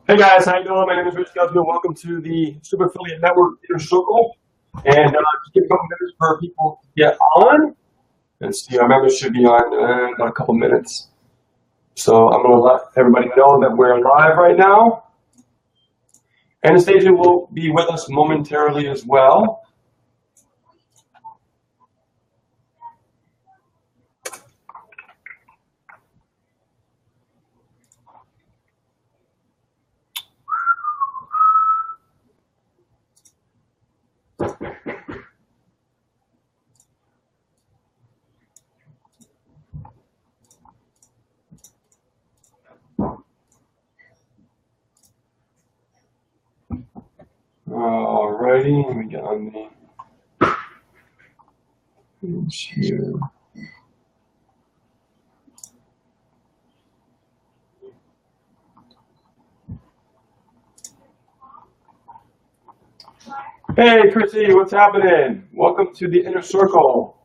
Hey guys, how you doing? My name is Rich Guzman. Welcome to the Super Affiliate Network Inner Circle. And just give a couple minutes for people to get on. And see, our members should be on in about a couple minutes. So I'm going to let everybody know that we're live right now. Anastasia will be with us momentarily as well. Alrighty, let me get on the page here. Hey Chrissy, what's happening? Welcome to the Inner Circle.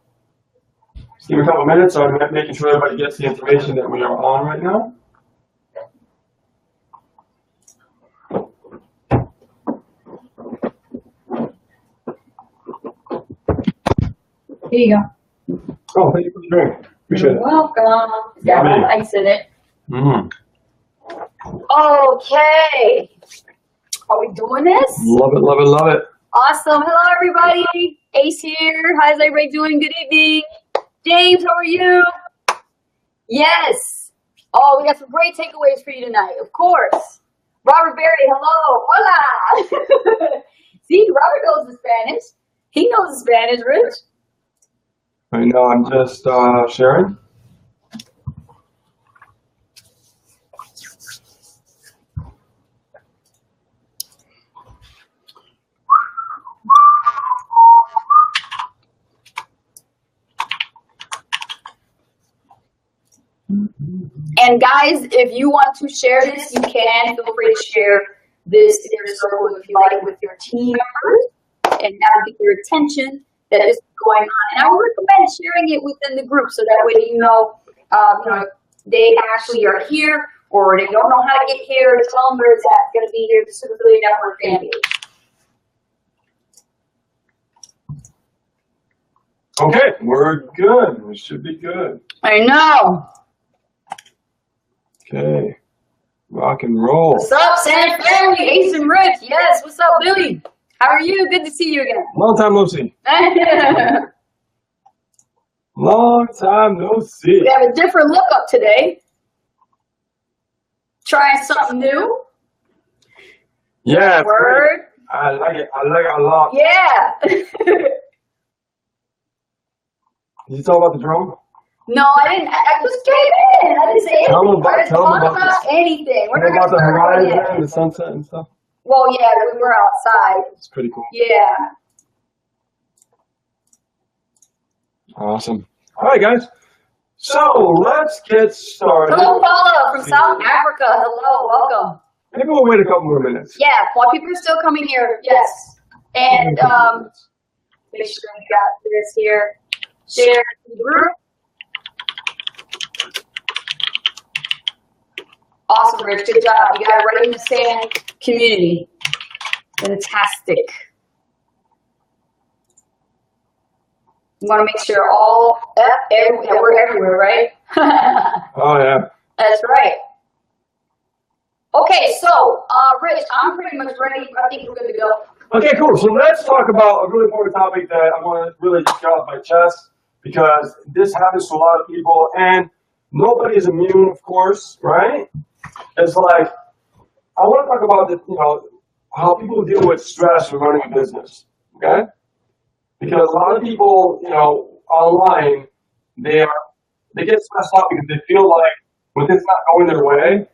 Just give me a couple minutes. I'm making sure everybody gets the information that we are on right now. Here you go. Oh, thank you for the drink. Appreciate You're it. welcome. Got Yummy. ice in it. Mm. Okay. Are we doing this? Love it, love it, love it. Awesome. Hello, everybody. Ace here. How's everybody doing? Good evening. James, how are you? Yes. Oh, we got some great takeaways for you tonight, of course. Robert Berry, hello. Hola. See, Robert knows the Spanish. He knows the Spanish, Rich. I know, I'm just sharing. And guys, if you want to share this, you can. Feel free to share this inner circle if you like with your team members, and that'll get your attention that this is going on. And I would recommend sharing it within the group so that way you know they actually are here, or they don't know how to get here. Tell them where it's at. It's going to be here at the Super Affiliate Network fan page. Okay, we're good. We should be good. I know. Okay, rock and roll. What's up, Santa family? Ace and Rich. Yes. What's up, Billy? How are you? Good to see you again. Long time no see. Long time no see. We have a different look up today. Trying something new. Yeah, Word. I like it. I like it a lot. Yeah. Did you talk about the drone? No, I didn't. I just came in. I didn't say anything. Tell them I didn't talk about about anything. We're What not about the gonna start horizon yet. and the sunset and stuff? Well, yeah, we were outside. It's pretty cool. Yeah. Awesome. All right, guys. So let's get started. Hello, Paula from South Africa. Hello, welcome. Maybe we'll wait a couple more minutes. Yeah, while people are still coming here, yes. And make sure we got this here. Share the group. Awesome, Rich. Good job. You got it right in the sand community. Fantastic. You want to make sure we're everywhere, right? Oh, yeah. That's right. Okay, so, Rich, I'm pretty much ready. I think we're good to go. Okay, cool. So let's talk about a really important topic that I want to really get off my chest, because this happens to a lot of people, and nobody is immune, of course, right? It's like, I want to talk about how people deal with stress when running a business, okay? Because a lot of people, online, they get stressed out because they feel like when things not going their way,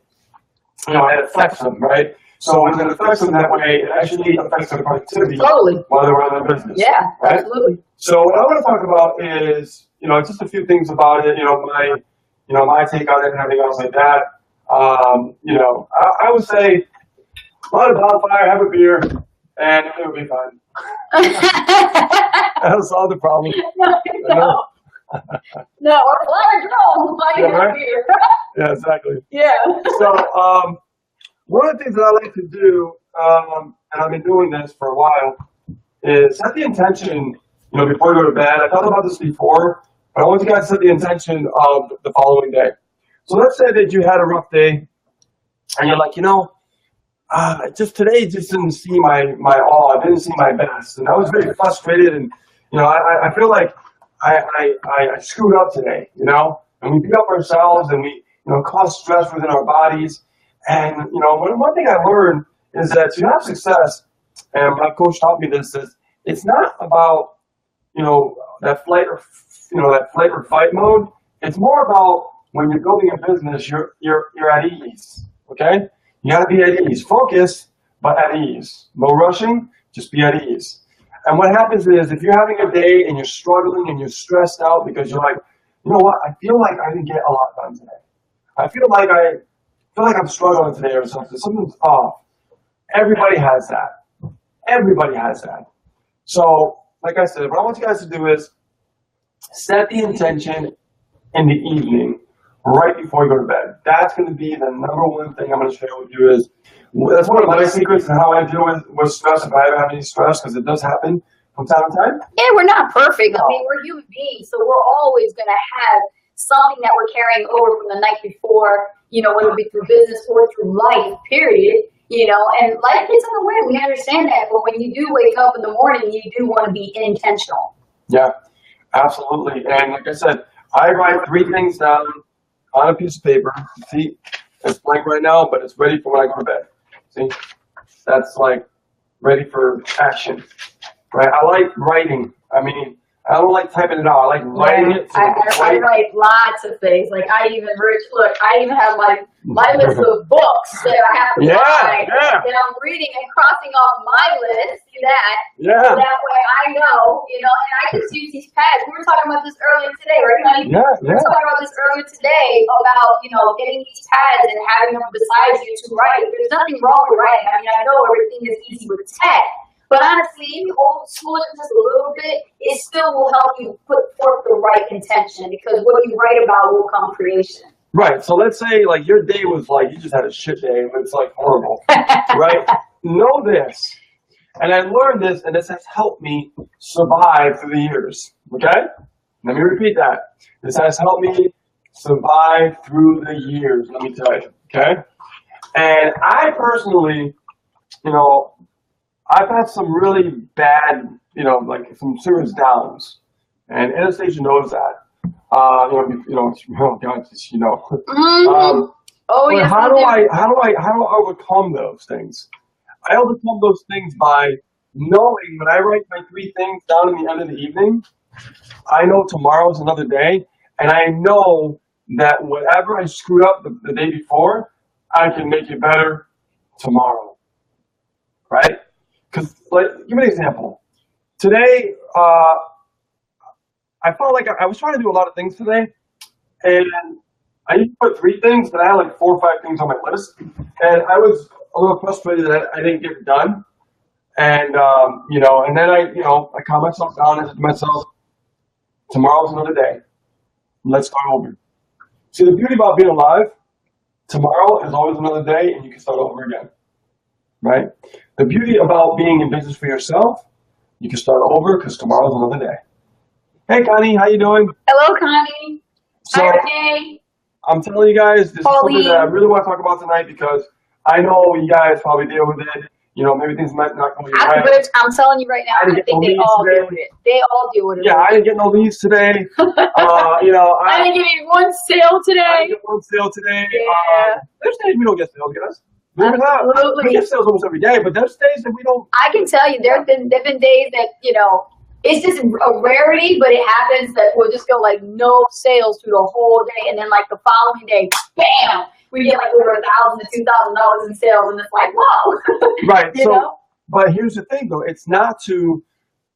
it affects them, right? So when it affects them that way, it actually affects their productivity Totally. while they're running their business. Yeah, right? absolutely. So what I want to talk about is, just a few things about it, my take on it and everything else like that. I would say, light a bonfire, have a beer, and it will be fine. That'll solve the problem. No. No, or fly a drone. Fly Yeah, right? here. Yeah, exactly. Yeah. So one of the things that I like to do, and I've been doing this for a while, is set the intention, before you go to bed. I thought about this before, but I want you guys to set the intention of the following day. So let's say that you had a rough day, and you're like, just today just didn't see my all. I didn't see my best, and I was very frustrated, and I feel like I screwed up today, and we beat up ourselves, and we cause stress within our bodies. And one thing I learned is that to have success, and my coach taught me this, is it's not about that flight or fight mode. It's more about when you're building a business, you're at ease. Okay, you got to be at ease, focused but at ease. No rushing, just be at ease. And what happens is if you're having a day and you're struggling and you're stressed out because you're like, you know what, I feel like I didn't get a lot done today. I feel like I'm struggling today or something. Something's off. Everybody has that. Everybody has that. So, like I said, what I want you guys to do is set the intention in the evening, right before you go to bed. That's going to be the number one thing I'm going to share with you. That's one of my secrets and how I deal with stress if I ever have any stress, because it does happen from time to time. Yeah, we're not perfect. I mean, we're human beings, so we're always going to have something that we're carrying over from the night before, whether it be through business or through life, period. And life gets in the way. We understand that. But when you do wake up in the morning, you do want to be intentional. Yeah, absolutely. And like I said, I write 3 things down on a piece of paper. See, it's blank right now, but it's ready for when I go to bed. See, that's like ready for action, right? I like writing. I mean, I don't like typing it out. I like writing it. So I write lots of things. Like I even have my list of books that I have to buy that I'm reading and crossing off my list. See that? Yeah. So that way I know, and I just use these pads. We were talking about this earlier today, right, honey? Yeah. We were talking about this earlier today about, getting these pads and having them beside you to write. There's nothing wrong with writing. I mean, I know everything is easy with tech. But honestly, if you old school it just a little bit, it still will help you put forth the right intention, because what you write about will come creation. Right. So let's say like your day was like, you just had a shit day and it's like horrible, right? Know this. And I learned this, and this has helped me survive through the years. Okay? Let me repeat that. This has helped me survive through the years, let me tell you. Okay? And I personally, I've had some really bad, like some serious downs, and Anastasia knows that. Oh yes. How do I overcome those things? I overcome those things by knowing when I write my 3 things down in the end of the evening, I know tomorrow's another day, and I know that whatever I screwed up the day before, I can make it better tomorrow, right? Because, give me an example. Today, I felt like I was trying to do a lot of things today, and I used to put 3 things, but I had like 4 or 5 things on my list, and I was a little frustrated that I didn't get it done. And and then I calm myself down and said to myself, tomorrow's another day. Let's start over. See, the beauty about being alive, tomorrow is always another day, and you can start over again. Right? The beauty about being in business for yourself, you can start over because tomorrow's another day. Hey, Connie, how you doing? Hello, Connie. So, hi, Renee. I'm telling you guys, this is something that I really want to talk about tonight, because I know you guys probably deal with it. Maybe things might not go your way. I'm telling you right now, I think they all deal with it. They all deal with it. Yeah, I didn't get no leads today. I didn't get one sale today. I didn't get one sale today. Yeah. There's days we don't get sales, guys. We get sales almost every day, but there's days that we don't. I can tell you, there've been days that it's just a rarity, but it happens that we'll just go like no sales through the whole day, and then like the following day, bam, we get like over $1,000 to $2,000 in sales, and it's like, whoa. Right. But here's the thing, though. It's not to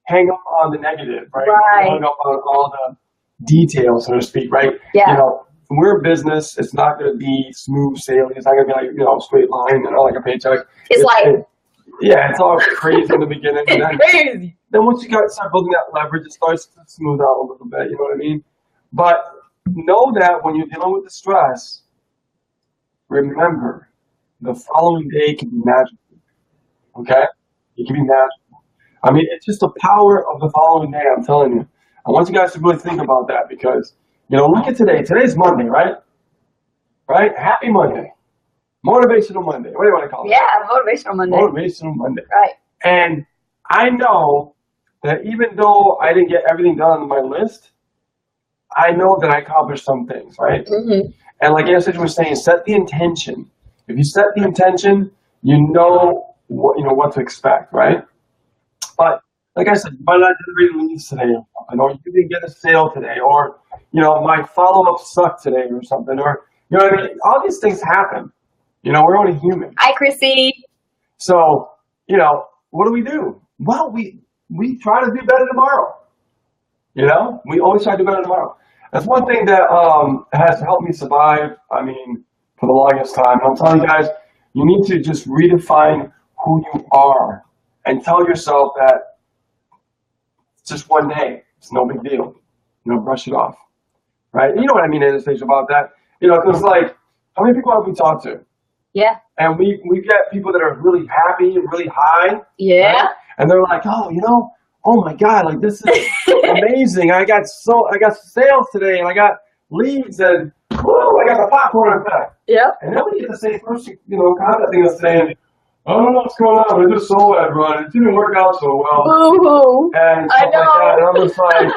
hang up on the negative, right? Right. Hang up on all the details, so to speak, right? Yeah. When we're in business, it's not going to be smooth sailing. It's not going to be like, straight line and like a paycheck. It's all crazy in the beginning. It's crazy. Then once you start building that leverage, it starts to smooth out a little bit. You know what I mean? But know that when you're dealing with the stress, remember the following day can be magical. Okay? It can be magical. I mean, it's just the power of the following day, I'm telling you. I want you guys to really think about that because, look at today. Today's Monday, right? Right? Happy Monday. Motivational Monday. What do you want to call it? Yeah, motivational Monday. Motivational Monday. Right. And I know that even though I didn't get everything done on my list, I know that I accomplished some things, right? Mm-hmm. And like Anastasia was saying, set the intention. If you set the intention, you know what to expect, right? But like I said, you might not get the release today, or you didn't get a sale today, or my follow-up sucked today, or something, or what I mean. All these things happen. We're only human. Hi, Chrissy. So what do? Well, we try to do better tomorrow. We always try to do better tomorrow. That's one thing that has helped me survive, for the longest time. And I'm telling you guys, you need to just redefine who you are and tell yourself that it's just one day. It's no big deal. Brush it off. Right? You know what I mean, Anastasia, about that? Because how many people have we talked to? Yeah. And we get people that are really happy and really high. Yeah. Right? And they're like, oh my God, this is amazing. I got sales today and I got leads and I got the popcorn effect. Yep. And then we get the same person, contacting us saying, I don't know what's going on. I just sold that run. It didn't work out so well. Boo-hoo. And stuff like that. And I'm just like,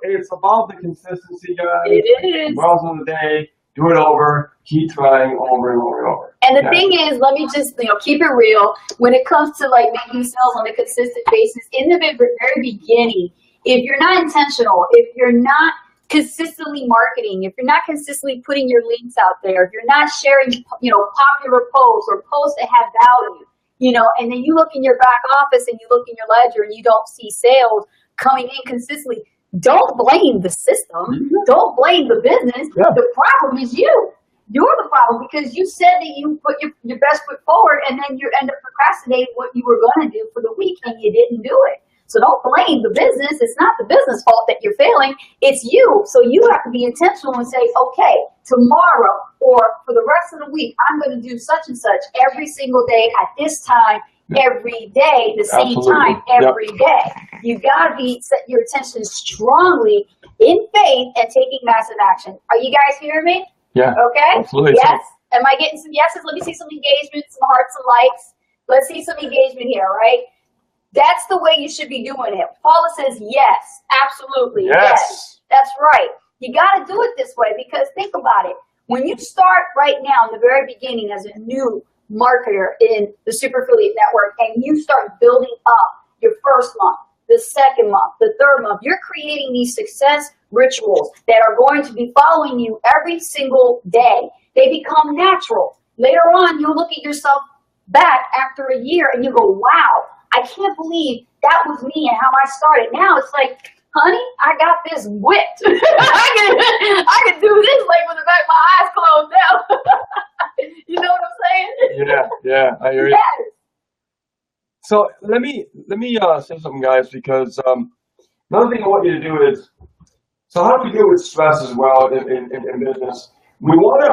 it's about the consistency, guys. It is. Tomorrow's another day. Do it over. Keep trying over and over and over. And the thing is, let me just keep it real. When it comes to making sales on a consistent basis, in the very beginning, if you're not intentional, if you're not consistently marketing, if you're not consistently putting your links out there, if you're not sharing, popular posts or posts that have value, and then you look in your back office and you look in your ledger and you don't see sales coming in consistently, don't blame the system. Mm-hmm. Don't blame the business. Yeah. The problem is you. You're the problem because you said that you put your best foot forward and then you end up procrastinating what you were going to do for the week and you didn't do it. So don't blame the business. It's not the business fault that you're failing. It's you. So you have to be intentional and say, okay, tomorrow or for the rest of the week, I'm going to do such and such every single day at this time. Every day, the same time, every day. You gotta set your attention strongly in faith and taking massive action. Are you guys hearing me? Yeah. Okay? Absolutely. Yes. Am I getting some yeses? Let me see some engagement, some hearts and likes. Let's see some engagement here, right? That's the way you should be doing it. Paula says yes, absolutely. Yes. That's right. You gotta do it this way because think about it. When you start right now in the very beginning as a new marketer in the Super Affiliate Network and you start building up your first month, the second month, the third month, you're creating these success rituals that are going to be following you every single day. They become natural. Later on, you'll look at yourself back after a year and you go, wow, I can't believe that was me and how I started. Now it's like, honey, I got this wit. I can do this with the back of my eyes closed now. You know what I'm saying? Yeah, I hear you. Yes. So let me say something, guys, because another thing I want you to do is, so how do we deal with stress as well in business? We want to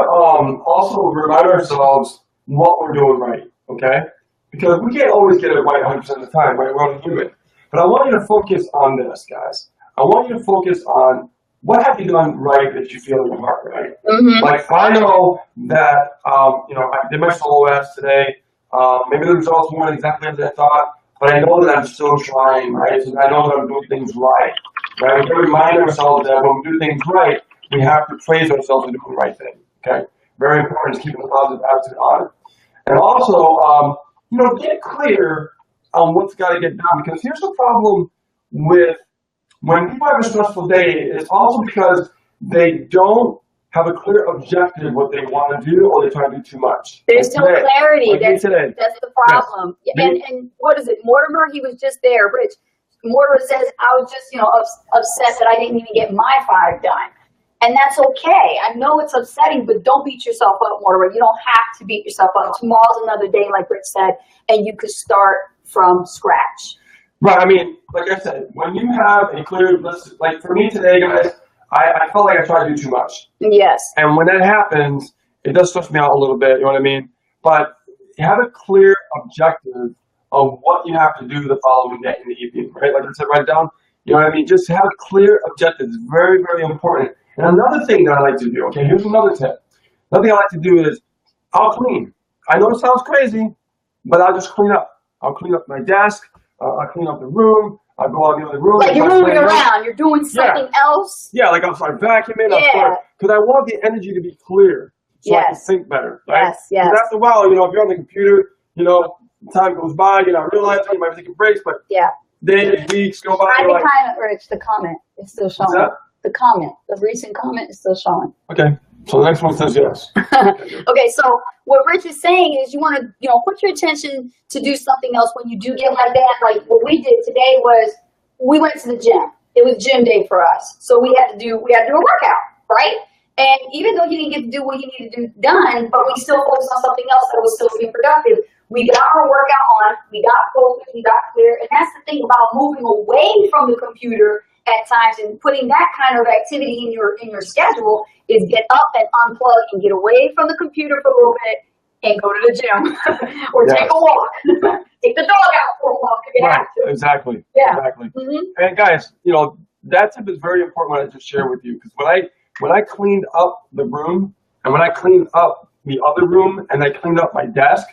also remind ourselves what we're doing right, okay? Because we can't always get it right 100% of the time, right? We're only human. But I want you to focus on this, guys. I want you to focus on what have you done right that you feel in your heart, right? Mm-hmm. I know that, I did my solo ads today. Maybe the results weren't exactly as I thought, but I know that I'm still trying, right? So I know that I'm doing things right? We can remind ourselves that when we do things right, we have to praise ourselves for doing the right thing, okay? Very important is keeping the positive attitude on it. And also, get clear on what's got to get done, because here's the problem with when people have a stressful day, it's also because they don't have a clear objective what they want to do, or they try to do too much. There's no clarity. That's the problem. Yes. And what is it? Mortimer, he was just there. Rich, Mortimer says, I was just, upset that I didn't even get my 5 done. And that's okay. I know it's upsetting, but don't beat yourself up, Mortimer. You don't have to beat yourself up. Tomorrow's another day, like Rich said, and you could start from scratch. Right. Like I said, when you have a clear list, like for me today, guys, I felt like I tried to do too much. Yes. And when that happens, it does stress me out a little bit, you know what I mean? But have a clear objective of what you have to do the following day in the evening, right? Like I said, write it down, you know what I mean? Just have a clear objective. It's very, very important. And another thing that I like to do, okay, here's another tip. Another thing I like to do is I'll clean. I know it sounds crazy, but I'll just clean up. I'll clean up my desk. I'll clean up the room. I'll go out in the other room. Like you're moving around. You're doing something else. Yeah, like I'll start vacuuming. Yeah. Because I want the energy to be clear so I can think better. Right? Yes. Because after a while, if you're on the computer, time goes by, you're not realizing, you might be taking breaks, but days, weeks go by. Rich, the comment is still showing. The comment, the recent comment is still showing. Okay. So the next one says yes. Okay, so what Rich is saying is you want to, put your attention to do something else when you do get like that. Like what we did today was we went to the gym. It was gym day for us. So we had to do a workout, right? And even though you didn't get to do what you needed to do done, but we still focused on something else that was still being productive. We got our workout on, we got focused, we got clear. And that's the thing about moving away from the computer at times and putting that kind of activity in your schedule is get up and unplug and get away from the computer for a little bit and go to the gym or take a walk. Take the dog out for a walk if you have to. Exactly. Yeah. Exactly. Mm-hmm. And guys, that tip is very important what I just shared with you, because when I cleaned up the room and when I cleaned up the other room and I cleaned up my desk,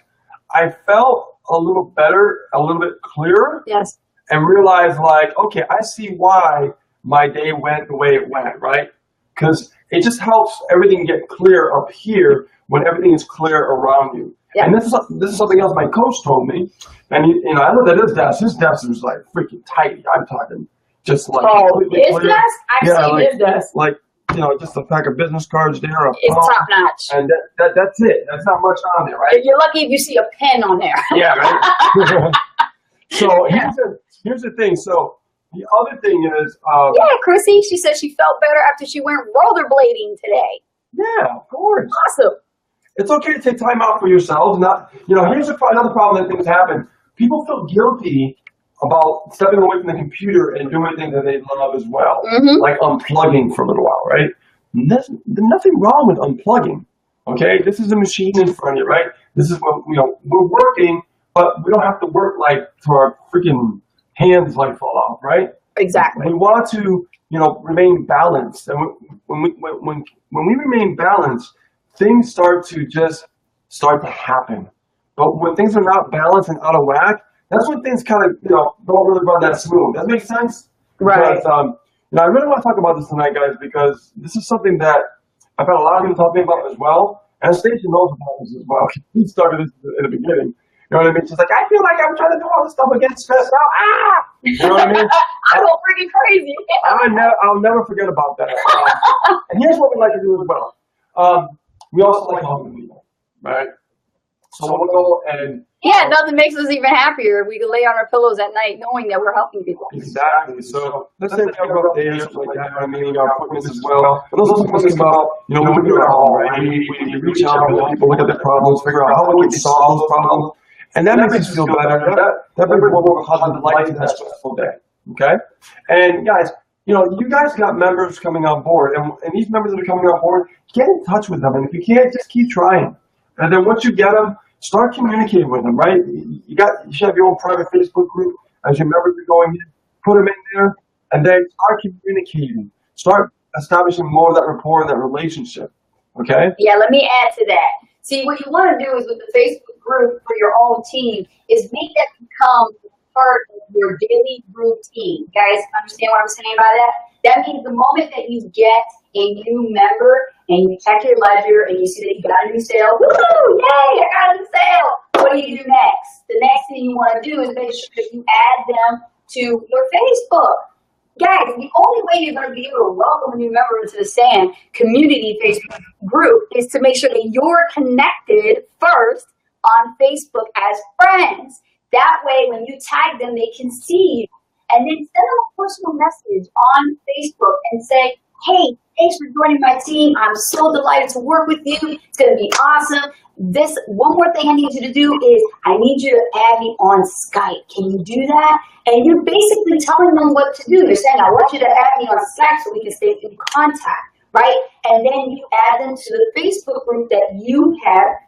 I felt a little better, a little bit clearer. Yes. And realize okay, I see why my day went the way it went, right? Because it just helps everything get clear up here when everything is clear around you. Yeah. And this is something else my coach told me. And I looked at his desk was like freaking tight. I'm talking just like his desk? I've seen his desk. Like, just a pack of business cards there. It's top notch. And that's it. That's not much on there, right? You're lucky if you see a pen on there. Yeah, right? So here's the thing. So the other thing is... Chrissy, she said she felt better after she went rollerblading today. Yeah, of course. Awesome. It's okay to take time out for yourselves. Here's another problem that things happen. People feel guilty about stepping away from the computer and doing things that they love as well. Mm-hmm. Like unplugging for a little while, right? There's nothing wrong with unplugging, okay? This is a machine in front of you, right? This is what, we're working, but we don't have to work till our freaking hands fall off, right? Exactly. We want to, remain balanced. And when we remain balanced, things start to happen. But when things are not balanced and out of whack, that's when things kind of, don't really run that smooth. Does that make sense? Right. Because, I really want to talk about this tonight, guys, because this is something that I've had a lot of people talking about as well. And Stacey knows about this as well. He started this in the beginning. You know what I mean? She's like, I feel like I'm trying to do all this stuff and get stressed out. You know what I mean? I go freaking crazy. I'll never forget about that. And here's what we like to do as well. We also like helping people, right? So we'll go and... Yeah, nothing makes us even happier. We can lay on our pillows at night knowing that we're helping people. Exactly. So let's say we have rough days or something like that. I mean, our appointments as well. But those appointments come about, when we do our home, right? We reach out and let people look at their problems, figure out how we can solve those problems. And that makes us feel better. That brings more positive light to that stressful day. Okay? And guys, you guys got members coming on board. And these members that are coming on board, get in touch with them. And if you can't, just keep trying. And then once you get them, start communicating with them, right? You should have your own private Facebook group. As your members are going in, put them in there, and then start communicating. Start establishing more of that rapport and that relationship, okay? Yeah, let me add to that. See, what you want to do is with the Facebook group for your own team is make that become part of your daily routine. Guys, understand what I'm saying by that? That means the moment that you get a new member and you check your ledger and you see that you got a new sale, woohoo, yay, I got a new sale. What do you do next? The next thing you want to do is make sure that you add them to your Facebook. Guys, the only way you're going to be able to welcome a new member into the SAN community Facebook group is to make sure that you're connected first on Facebook as friends. That way, when you tag them, they can see you. And then send them a personal message on Facebook and say, hey, thanks for joining my team. I'm so delighted to work with you. It's going to be awesome. This one more thing I need you to do is I need you to add me on Skype. Can you do that? And you're basically telling them what to do. You're saying, I want you to add me on Skype so we can stay in contact. right? And then you add them to the Facebook group that you have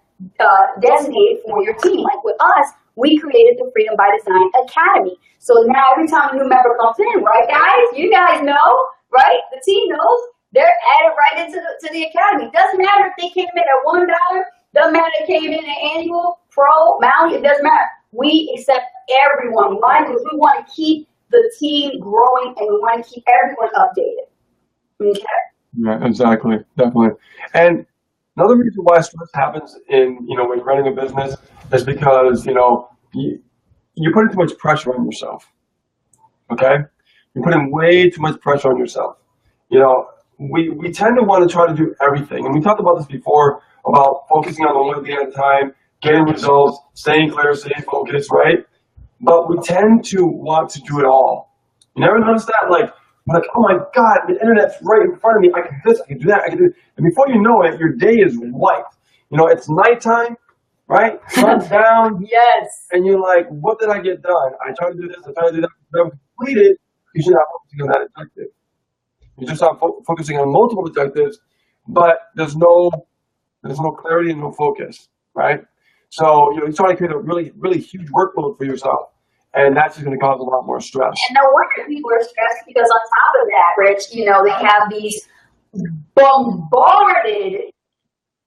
designated for your team. Like with us, we created the Freedom by Design Academy. So now every time a new member comes in, right, guys? You guys know, right? The team knows. They're added right into the academy. Doesn't matter if they came in at $1. Doesn't matter if they came in at annual, pro, Mountie. It doesn't matter. We accept everyone. Why? Because we want to keep the team growing and we want to keep everyone updated. Okay. Yeah, exactly. Definitely. And another reason why stress happens in, when you're running a business is because, you're putting too much pressure on yourself. Okay? You're putting way too much pressure on yourself. We tend to want to try to do everything. And we talked about this before about focusing on one thing at a time, getting results, staying clear, staying focused, right? But we tend to want to do it all. You never notice that? Like, oh my God, the internet's right in front of me. I can do this, I can do that, I can do it. And before you know it, your day is white. It's nighttime, right? Sun's down. Yes. And you're like, what did I get done? I tried to do this, I tried to do that. If I'm completed, you should not focusing on that objective. You just start focusing on multiple objectives, but there's no clarity and no focus, right? So you're trying to create a really, really huge workload for yourself, and that's just going to cause a lot more stress. And no wonder people are stressed because on top of that, Rich, they have these bombarded,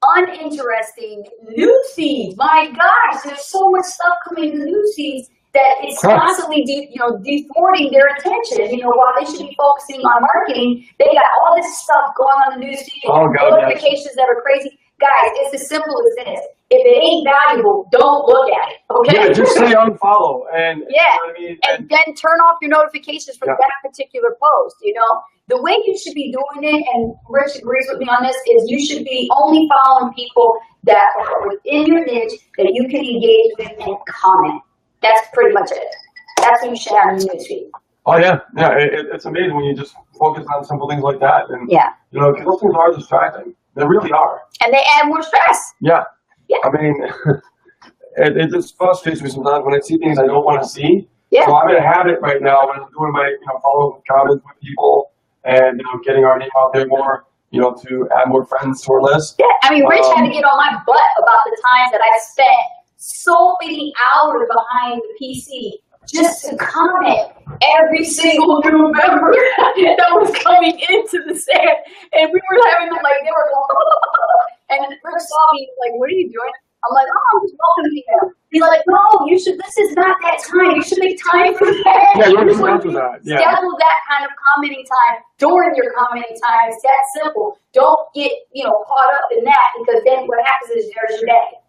uninteresting news feeds. My gosh, there's so much stuff coming in the news feeds that it's constantly defrauding their attention. While they should be focusing on marketing, they got all this stuff going on the news feed, notifications that are crazy. Guys, it's as simple as this. If it ain't valuable, don't look at it. Okay? Yeah, just say unfollow and and then turn off your notifications from that particular post. The way you should be doing it, and Rich agrees with me on this, is you should be only following people that are within your niche that you can engage with and comment. That's pretty much it. That's what you should have in your newsfeed. Oh yeah. It's amazing when you just focus on simple things like that, and because those things are distracting. They really are. And they add more stress. Yeah. I mean, it just frustrates me sometimes when I see things I don't want to see. Yeah. So I'm in a habit right now when I'm doing my follow-up comments with people and getting our name out there more. To add more friends to our list. Yeah. I mean, Rich had to get on my butt about the times that I spent so many hours behind the PC just to comment every single new member that was coming into the stand. And we were having them they were going, and Rick saw me, like, what are you doing? I'm like, oh, I'm just welcoming him. He's like, no, this is not that time. You should make time for that. Yeah, you schedule that. Yeah. Schedule that kind of commenting time during your commenting time. It's that simple. Don't get, caught up in that, because then what happens is there's your day.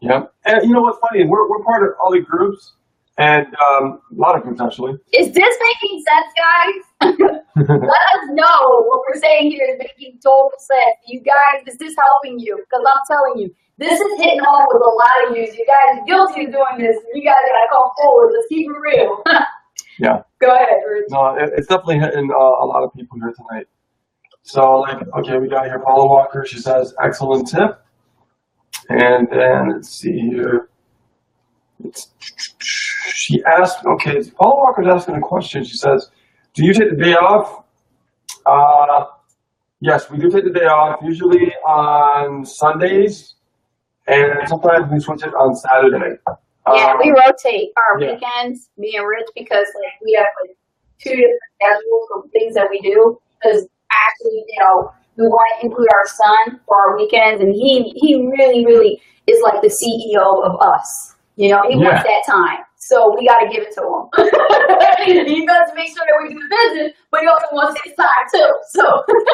Yeah. And what's funny? We're part of all the groups, and a lot of groups actually. Is this making sense, guys? Let us know what we're saying here is making total sense. You guys, is this helping you? Because I'm telling you, this is hitting home with a lot of you. You guys are guilty of doing this. You guys gotta come forward. Let's keep it real. Yeah. Go ahead, Rich. No, it's definitely hitting a lot of people here tonight. So, okay, we got here Paula Walker. She says, excellent tip. And then let's see here. She asked, Paula Walker's asking a question. She says, do you take the day off? Yes, we do take the day off, usually on Sundays, and sometimes we switch it on Saturday. Yeah, we rotate our weekends, me and Rich, because we have 2 different schedules of things that we do. Because actually, we want to include our son for our weekends, and he really, really is like the CEO of us. He wants that time. So we got to give it to him. He does make sure that we do the business, but he also wants his time too. So,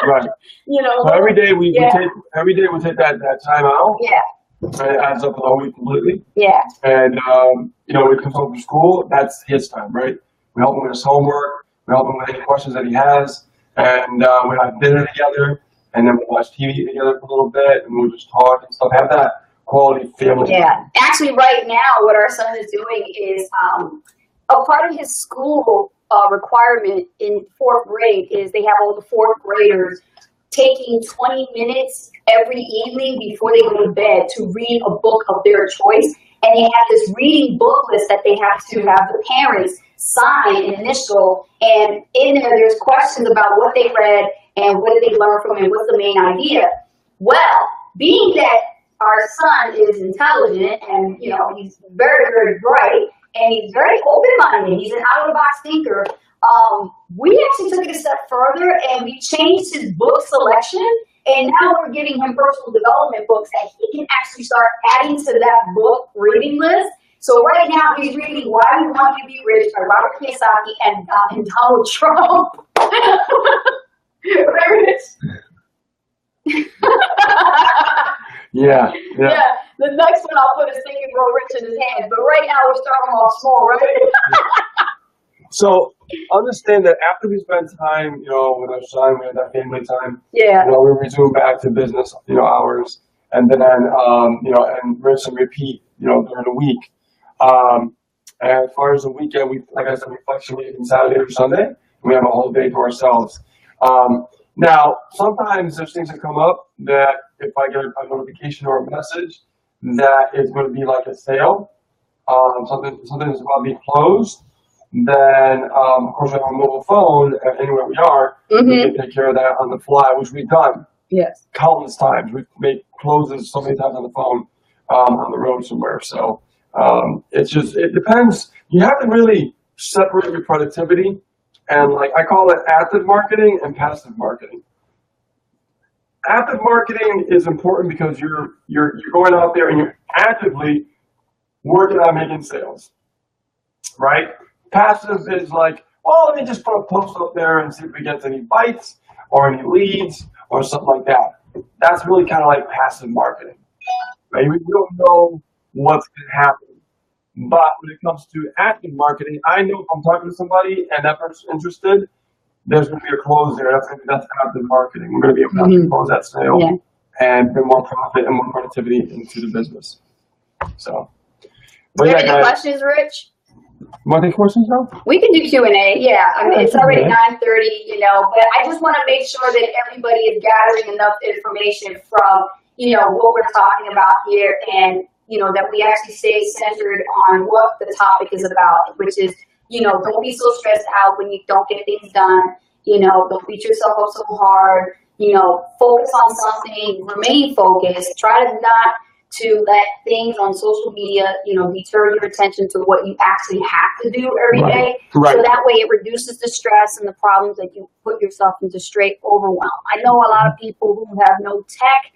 right. So every day we take that time out. Yeah. And it adds up the whole week completely. Yeah. And when he comes home from school, that's his time, right? We help him with his homework. We help him with any questions that he has, and we have dinner together, and then we'll watch TV together for a little bit, and we'll just talk and stuff. Have that quality family. Yeah. Actually, right now, what our son is doing is a part of his school requirement in 4th grade is they have all the 4th graders taking 20 minutes every evening before they go to bed to read a book of their choice. And they have this reading book list that they have to have the parents sign and initial. And in there, there's questions about what they read and what did they learn from it? What's the main idea? Well, being that our son is intelligent and, you know, he's very, very bright and he's very open-minded, he's an out-of-the-box thinker, we actually took it a step further and we changed his book selection, and now we're giving him personal development books that he can actually start adding to that book reading list. So right now he's reading Why We Want You to Be Rich by Robert Kiyosaki and Donald Trump. Right, Rich? Yeah. The next one I'll put is Think and Grow Rich in his hands. But right now we're starting off small, right? So understand that after we spend time, you know, with our son, we have that family time. Yeah. You know, we resume back to business, you know, hours, and then, you know, and rinse and repeat, you know, during the week. And as far as the weekend, we, like I said, we fluctuate in Saturday or Sunday. We have a whole day to ourselves. Now, sometimes there's things that come up that if I get a notification or a message that it's going to be like a sale, something is about to be closed, then of course we have a mobile phone anywhere we are. We can take care of that on the fly, which we've done. Yes. Countless times. We've made closes so many times on the phone on the road somewhere. So it depends. You have to really separate your productivity, and like I call it active marketing and passive marketing. Active marketing is important because you're going out there and you're actively working on making sales, right? Passive is like, well, let me just put a post up there and see if we get any bites or any leads or something like that. That's really kind of like passive marketing, right? We don't know what's going to happen. But when it comes to active marketing, I know if I'm talking to somebody and that person's interested, there's going to be a close there. That's active marketing. We're going to be able to close that sale and bring more profit and more productivity into the business. So, do you have any questions, Rich? Want to take questions now? We can do Q&A. Yeah, I mean, it's already 9:30, you know, but I just want to make sure that everybody is gathering enough information from, you know, what we're talking about here, and, you know, that we actually stay centered on what the topic is about, which is, you know, don't be so stressed out when you don't get things done. You know, don't beat yourself up so hard. You know, focus on something, remain focused. Try to not to let things on social media, you know, deter your attention to what you actually have to do every day. Right. So that way it reduces the stress and the problems that you put yourself into straight overwhelm. I know a lot of people who have no tech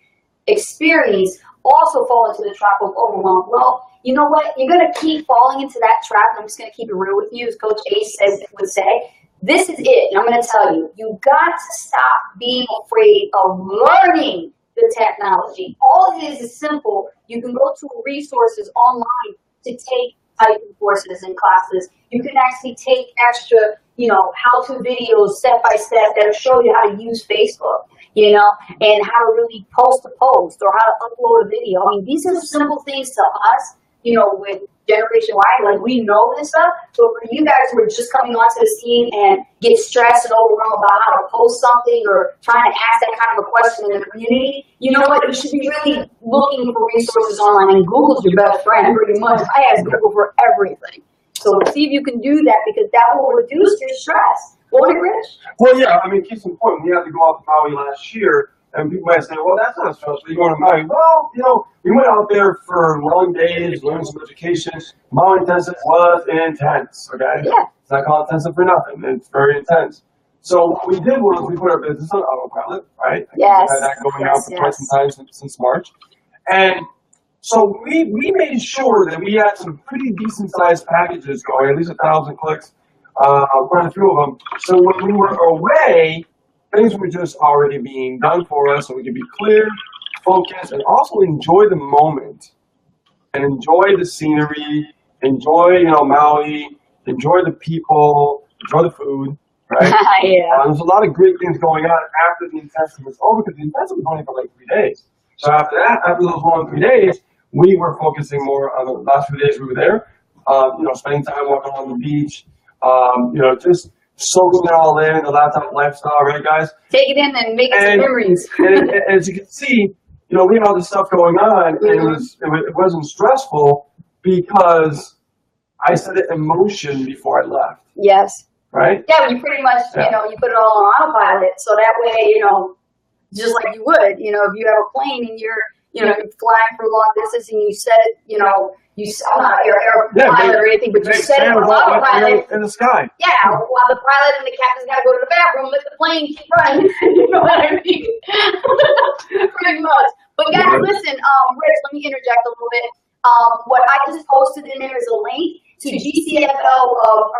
experience also fall into the trap of overwhelm. Well, you know what? You're going to keep falling into that trap. I'm just going to keep it real with you, as Coach Ace would say. This is it. And I'm going to tell you, you got to stop being afraid of learning the technology. All it is simple. You can go to resources online to take typing courses and classes. You can actually take extra, you know, how-to videos step by step that'll show you how to use Facebook, you know, and how to really post a post or how to upload a video. I mean, these are simple things to us, you know, with Generation Y, like we know this stuff. So for you guys who are just coming onto the scene and get stressed and overwhelmed about how to post something or trying to ask that kind of a question in the community, you know what? You should be really looking for resources online, and Google's your best friend pretty much. I ask Google for everything. So see if you can do that, because that will reduce your stress. Won't it, Rich? Well, yeah, I mean, case in point, we had to go out to Maui last year. And people might say, well, that's not stressful. You're going to Maui. Well, you know, we went out there for long days, learned some education. Maui Intensive was intense, okay? Yeah. It's not called intensive for nothing. It's very intense. So what we did was we put our business on autopilot, right? Yes. We've had that going on for quite some time since March. And so we made sure that we had some pretty decent-sized packages going, at least 1,000 clicks, quite a few of them. So when we were away, things were just already being done for us, so we could be clear, focused, and also enjoy the moment, and enjoy the scenery, enjoy, you know, Maui, enjoy the people, enjoy the food, right? Yeah. There's a lot of great things going on after the intensive was over, because the intensive was only for like 3 days. So after that, after those 1 3 days, we were focusing more on the last few days we were there, you know, spending time walking on the beach, you know, just soaking it all in, the laptop lifestyle, right, guys? Take it in and make it some memories. And as you can see, you know, we had all this stuff going on, and it wasn't stressful because I set it in motion before I left. Yes. right? Yeah, you pretty much, you know, you put it all on autopilot. So that way, you know, just like you would, you know, if you have a plane and you're flying for long distance and you set it, you know, I'm not your pilot or anything, but you set it on autopilot. In the sky. Yeah, while the pilot and the captain's got to go to the bathroom, let the plane keep running. You know what I mean? Pretty much. But guys, listen, Rich, let me interject a little bit. What I just posted in there is a link to GCFL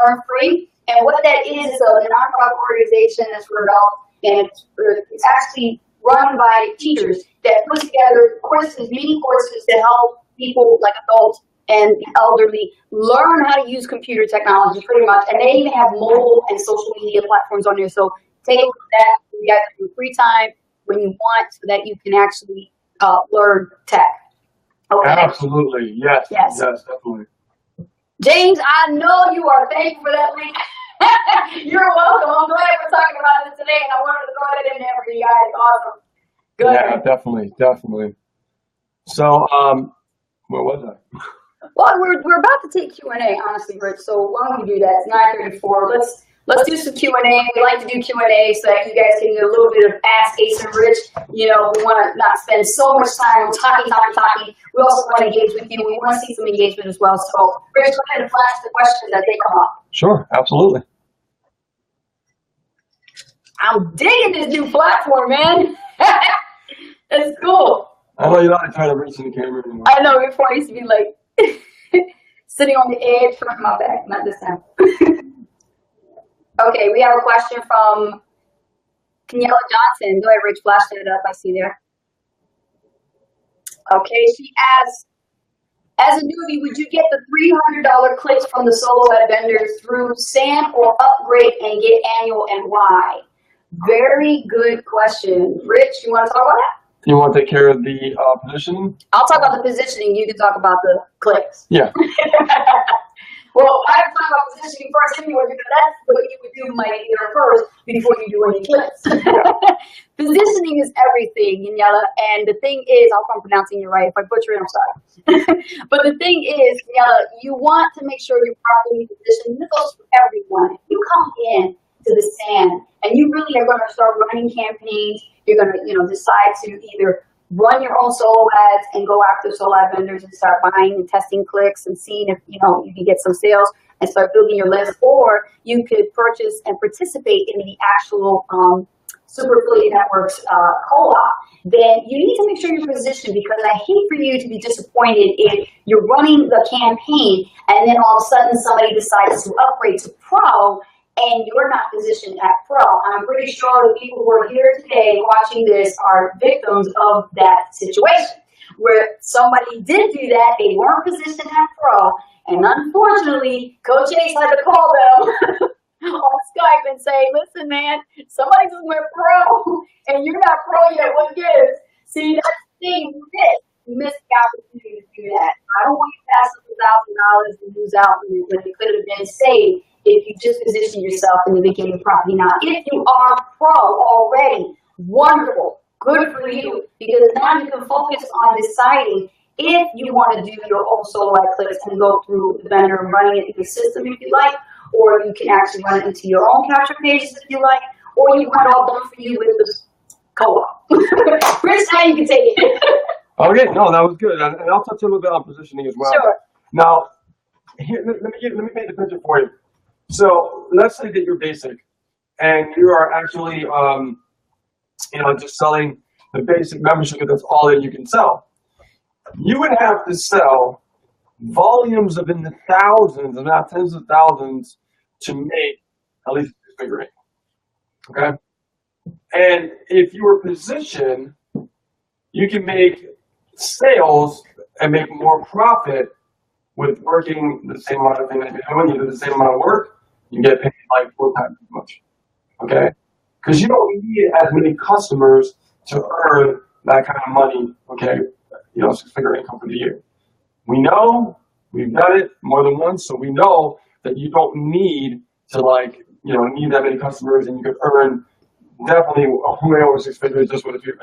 Earn Free. And what that is a nonprofit organization that's developed, and it's actually run by teachers that put together courses, mini courses to help people like adults and elderly learn how to use computer technology pretty much. And they even have mobile and social media platforms on there. So take a look at that. You got your free time when you want so that you can actually learn tech. Okay. Absolutely. Yes, definitely. James, I know you are thankful for that link. You're welcome. I'm glad we're talking about it today, and I wanted to throw that in there for you guys. Awesome. Good. Yeah, definitely. So, where was I? Well, we're about to take Q&A, honestly, Rich. So why don't we do that? It's 9:34. Let's do some Q&A. We like to do Q&A so that you guys can get a little bit of Ask Ace and Rich. You know, we want to not spend so much time talking. We also want to engage with you. We want to see some engagement as well. So, Rich, go ahead and flash the questions as they come up. Sure, absolutely. I'm digging this new platform, man. That's cool. I know you're not trying to reach in the camera anymore. I know, before I used to be like sitting on the edge, front my back, not this time. Okay, we have a question from Kenyella Johnson. Go ahead, Rich, flash that up. I see there. Okay, she asks, as a newbie, would you get the $300 clicks from the solo ad vendors through SAM or upgrade and get annual, and why? Very good question. Rich, you want to talk about that? You want to take care of the positioning? I'll talk about the positioning. You can talk about the clicks. Yeah. Well, I have to talk about positioning first anyway, because that's what you would do my either first before you do any clicks. Positioning is everything, Kenyella. And the thing is, I hope I'm pronouncing it right. If I butcher it, I'm sorry. But the thing is, Kenyella, you want to make sure you're properly positioned. This goes for everyone. If you come in to the stand and you really are going to start running campaigns, you're going to, decide to either run your own solo ads and go after solo ad vendors and start buying and testing clicks and seeing if, you can get some sales and start building your list, or you could purchase and participate in the actual Super Affiliate Networks co-op, then you need to make sure you're positioned, because I hate for you to be disappointed if you're running the campaign and then all of a sudden somebody decides to upgrade to Pro and you're not positioned at Pro. I'm pretty sure the people who are here today watching this are victims of that situation, where somebody did do that, they weren't positioned at Pro, and unfortunately, Coach Ace had to call them on Skype and say, listen, man, somebody just went Pro, and you're not Pro yet, what gives? See, that's the thing, you missed the opportunity to do that. I don't want you to pass up $1,000 and lose out when it could have been saved if you just position yourself in the beginning properly. Now, if you are Pro already, wonderful, good for you, because now you can focus on deciding if you want to do your own solo ad clicks and go through the vendor and running it in your system if you like, or you can actually run it into your own capture pages if you like, or you want it all done for you with the co-op. Rich, now you can take it. Okay, no, that was good. And I'll touch a little bit on positioning as well. Sure. Now, here, let me paint the picture for you. So let's say that you're basic and you are actually, just selling the basic membership, because that's all that you can sell. You would have to sell volumes of in the thousands, if not tens of thousands, to make at least a figure eight. Okay? And if you were positioned, you can make sales and make more profit with working the same amount of thing that you're doing. You do the same amount of work, you get paid like 4 times as much. Okay? Because you don't need as many customers to earn that kind of money, okay? 6-figure income for the year. We know, we've done it more than once, so we know that you don't need to need that many customers, and you could earn definitely way over 6 figures just with a few,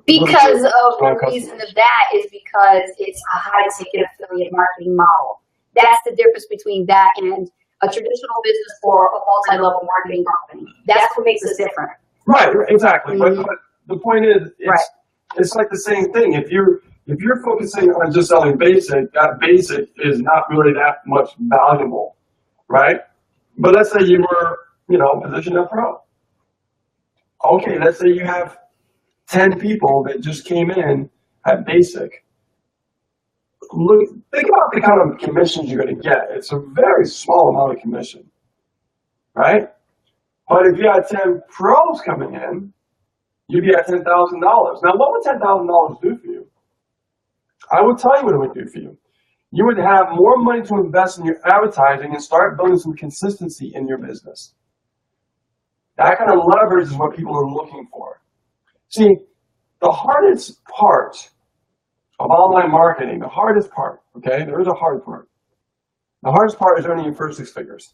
Because of the reason of that is because it's a high ticket affiliate marketing model. That's the difference between that and a traditional business or a multi-level marketing company. That's what makes us different. Right, exactly. Mhm. But the point is, it's like the same thing. If you're focusing on just selling basic, that basic is not really that much valuable, right? But let's say you were, positioned at pro. Okay, let's say you have 10 people that just came in at basic. Think about the kind of commissions you're going to get. It's a very small amount of commission, right? But if you had 10 pros coming in, you'd be at $10,000. Now, what would $10,000 do for you? I will tell you what it would do for you. You would have more money to invest in your advertising and start building some consistency in your business. That kind of leverage is what people are looking for. See, the hardest part of online marketing, the hardest part, okay, there is a hard part. The hardest part is earning your first 6 figures.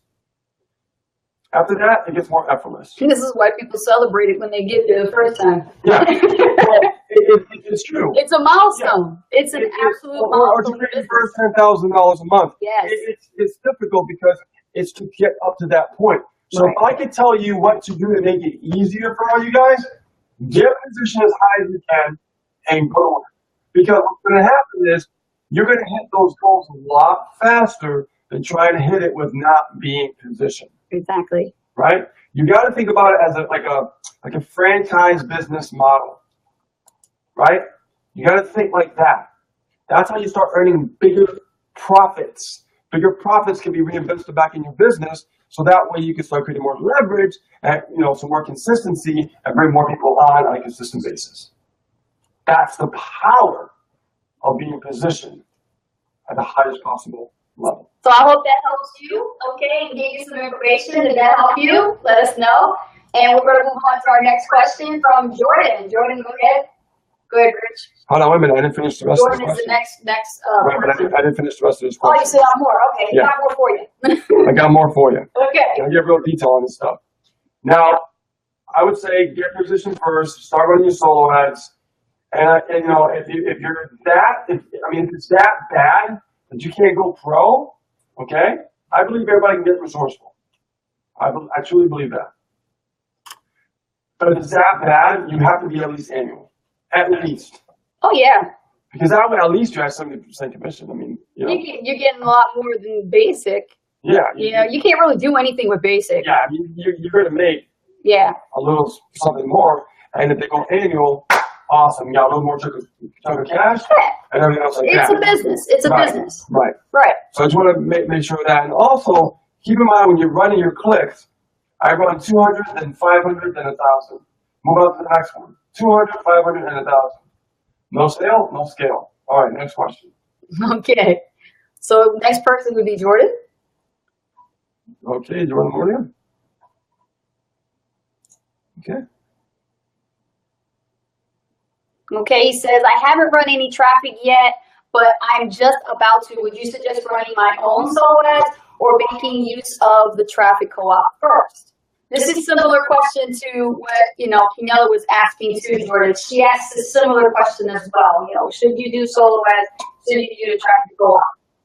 After that, it gets more effortless. This is why people celebrate it when they get there the first time. Yeah, well, it's true. It's a milestone. Yeah. It's an absolute milestone. Or to make your first $10,000 a month. Yes. It's difficult because it's to get up to that point. So if I could tell you what to do to make it easier for all you guys, get a position as high as you can and go to work. Because what's going to happen is you're going to hit those goals a lot faster than trying to hit it with not being positioned. Exactly. Right? You got to think about it as like a franchise business model. Right? You got to think like that. That's how you start earning bigger profits. Bigger profits can be reinvested back in your business, so that way you can start creating more leverage and some more consistency and bring more people on a consistent basis. That's the power of being positioned at the highest possible level. So I hope that helps you, okay, and gave you some information. Did that help you? Let us know. And we're going to move on to our next question from Jordan. Jordan, go ahead. Go ahead, Rich. Hold on, wait a minute. I didn't finish the rest of the question. Jordan is the next Right, but I didn't finish the rest of this Oh, question. you still have more. Okay, Yeah. got more for you. I got more for you. Okay. I'll get real detail on this stuff. Now, I would say get positioned first, start running your solo ads. And if you're if it's that bad that you can't go pro, okay, I believe everybody can get resourceful. I truly believe that. But if it's that bad, you have to be at least annual. At least. Oh, yeah. Because that way, at least you have 70% commission. I mean, You're getting a lot more than basic. Yeah. You can't really do anything with basic. Yeah, I mean, you're going to make a little something more. And if they go annual, awesome. You got a little more chunk of cash and everything else like that. It's a business. It's a business. Right. Right. So I just want to make sure of that. And also, keep in mind when you're running your clicks, I run 200, then 500, then 1,000. Move on to the next one. 200, 500, and 1,000. No sale, no scale. All right, next question. Okay. So next person would be Jordan. Okay, Jordan Morgan. Okay. Okay, he says, I haven't run any traffic yet, but I'm just about to. Would you suggest running my own solo ads or making use of the traffic co-op first? This is a similar question to what, Pinella was asking too, Jordan. She asked a similar question as well. Should you do solo ads? Should you do the traffic co-op?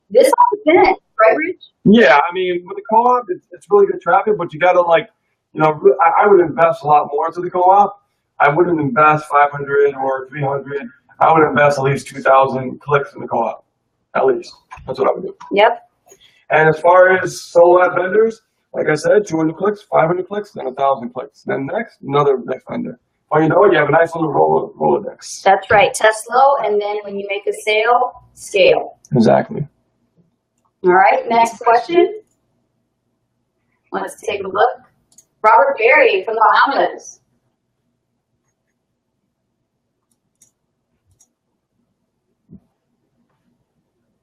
This all depends, right, Rich? Yeah, I mean, with the co-op, it's really good traffic, but you got to I would invest a lot more into the co-op. I wouldn't invest 500 or 300. I would invest at least 2,000 clicks in the co-op, at least. That's what I would do. Yep. And as far as solo ad vendors, like I said, 200 clicks, 500 clicks, then 1,000 clicks. Then next vendor. Well, you have a nice little Rolodex. That's right. Test low, and then when you make a sale, scale. Exactly. All right, next question. Let's take a look. Robert Berry from the Bahamas.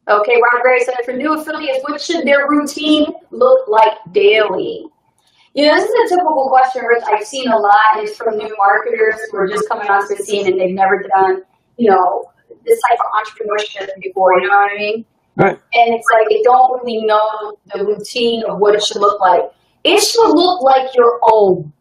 Okay, Robert Berry said, for new affiliates, what should their routine look like daily? This is a typical question, Rich, I've seen a lot. It's from new marketers who are just coming onto the scene and they've never done, this type of entrepreneurship before, you know what I mean? Right. And it's like they don't really know the routine of what it should look like. It should look like your own.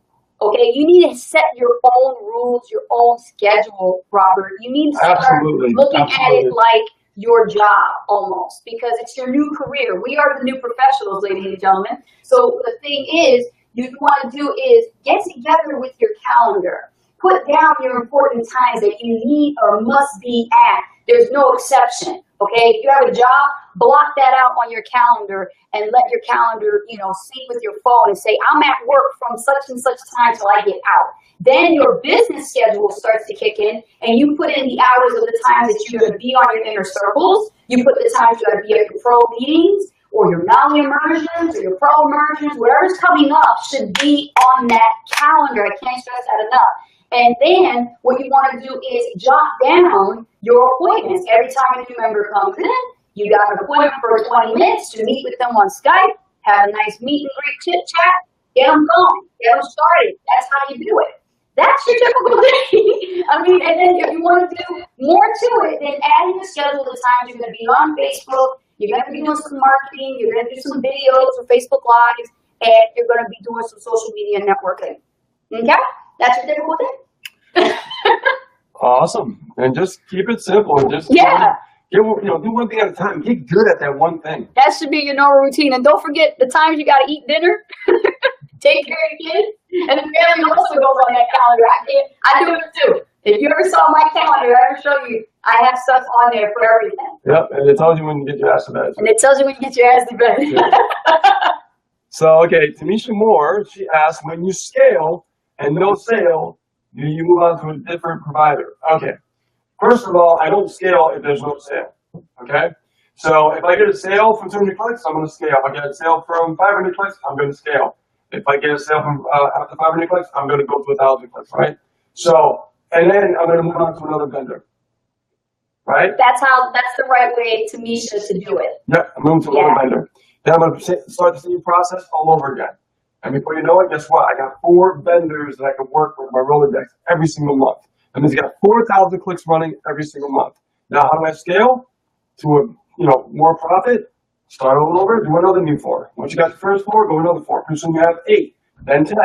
Okay, you need to set your own rules, your own schedule, Robert. You need to start looking at it like your job almost, because it's your new career. We are the new professionals, ladies and gentlemen. So the thing is, you want to do is get together with your calendar. Put down your important times that you need or must be at. There's no exception. Okay, if you have a job, block that out on your calendar and let your calendar, sync with your phone and say, I'm at work from such and such time till I get out. Then your business schedule starts to kick in and you put in the hours of the times that you're going to be on your inner circles. You put the times you're going to be at your pro meetings or your Maui immersions or your pro immersions, whatever's coming up should be on that calendar. I can't stress that enough. And then what you want to do is jot down your appointments. Every time a new member comes in, you got an appointment for 20 minutes to meet with them on Skype, have a nice meet and greet chit chat, get them going, get them started. That's how you do it. That's your typical day. And then if you want to do more to it, then add in the schedule the times you're going to be on Facebook, you're going to be doing some marketing, you're going to do some videos or Facebook Lives, and you're going to be doing some social media networking. Okay? That's your typical day. Awesome. And just keep it simple. And just do one thing at a time. Get good at that one thing. That should be your normal routine. And don't forget the times you got to eat dinner. Take care of your kids. And the family also goes on that calendar. I do it too. If you ever saw my calendar, I ever show you, I have stuff on there for everything. Yep. And it tells you when you get your ass to bed. And it tells you when you get your ass to bed. So, okay, Tamisha Moore, she asked, when you scale and no sale, do you move on to a different provider? Okay. First of all, I don't scale if there's no sale. Okay? So if I get a sale from 200 clicks, I'm going to scale. If I get a sale from 500 clicks, I'm going to scale. If I get a sale from after 500 clicks, I'm going to go to 1,000 clicks, right? So, and then I'm going to move on to another vendor. Right? That's the right way, Tamisha, to do it. Yep, I'm moving to another vendor. Then I'm going to start the same process all over again. And before you know it, guess what? I got 4 vendors that I can work with my Rolodex every single month. That means I got 4,000 clicks running every single month. Now, how do I scale to more profit? Start all over, do another new 4. Once you got the first 4, go another 4. Pretty soon you have 8, then 10.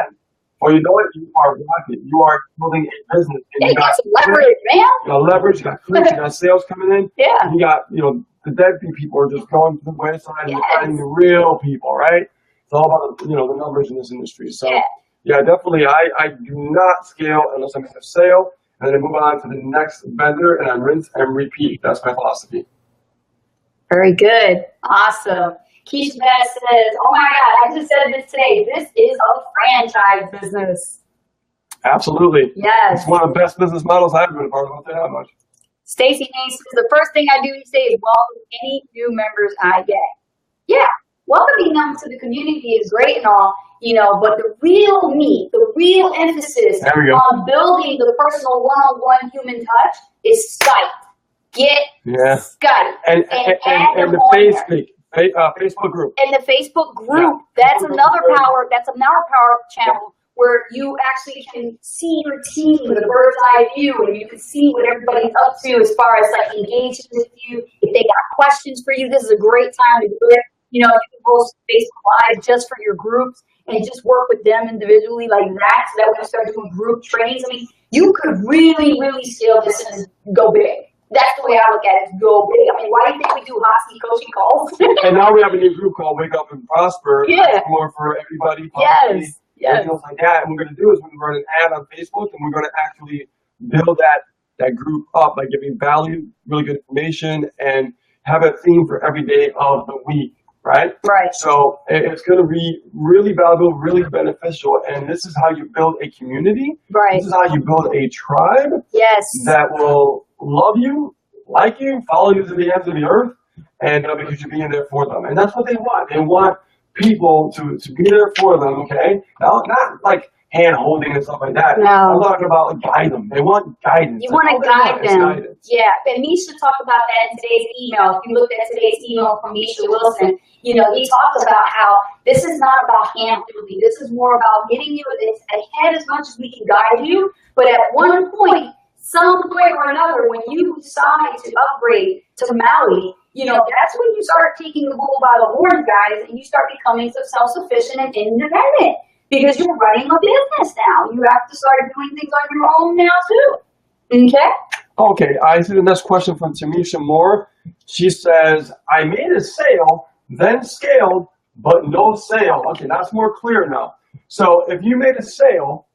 Before you know it, you are rocking. You are building a business. And you got some leverage, man. You got leverage, you got clicks, you got sales coming in. Yeah. You got, the deadbeat people are just going to the website and finding the real people, right? It's all about, the numbers in this industry. So, yeah, definitely, I do not scale unless I make a sale, and then I move on to the next vendor, and I rinse and repeat. That's my philosophy. Very good. Awesome. Keisha Beth says, oh my God, I just said this today. This is a franchise business. Absolutely. Yes. It's one of the best business models I've been a part of. I'll tell you how much. Stacy Haynes says, the first thing I do each day is welcome any new members I get. Yeah, welcoming them to the community is great and all, but the real meat, the real emphasis on building the personal one-on-one human touch is Skype. Get Skype. And the Facebook group. And the Facebook group, that's another power channel where you actually can see your team with a bird's eye view and you can see what everybody's up to as far as like engaging with you. If they got questions for you, this is a great time to do it. You can post Facebook Live just for your groups and just work with them individually like that so that when you start doing group trainings, you could really, really scale this and go big. That's the way I look at it, go big. Why do you think we do hot seat coaching calls? And now we have a new group called Wake Up and Prosper. Yeah. It's more for everybody. Yes. Just like that. And what we're going to do is we're going to run an ad on Facebook, and we're going to actually build that group up by giving value, really good information, and have a theme for every day of the week, right? Right. So it's going to be really valuable, really beneficial, and this is how you build a community. Right. This is how you build a tribe. Yes. That will love you, like you, follow you to the ends of the earth, and because you're being there for them. And that's what they want. They want people to be there for them, okay? Now, not like hand-holding and stuff like that. No. I'm talking about guide them. They want guidance. You want to guide them. Yeah, and Misha talked about that in today's email. If you looked at today's email from Misha Wilson, he talked about how this is not about hand-holding. This is more about getting you ahead as much as we can guide you, but at one point, some way or another, when you decide to upgrade to Maui, that's when you start taking the bull by the horns, guys, and you start becoming self-sufficient and independent because you're running a business now. You have to start doing things on your own now, too. Okay? Okay, I see the next question from Tamisha Moore. She says, I made a sale, then scaled, but no sale. Okay, that's more clear now. So if you made a sale,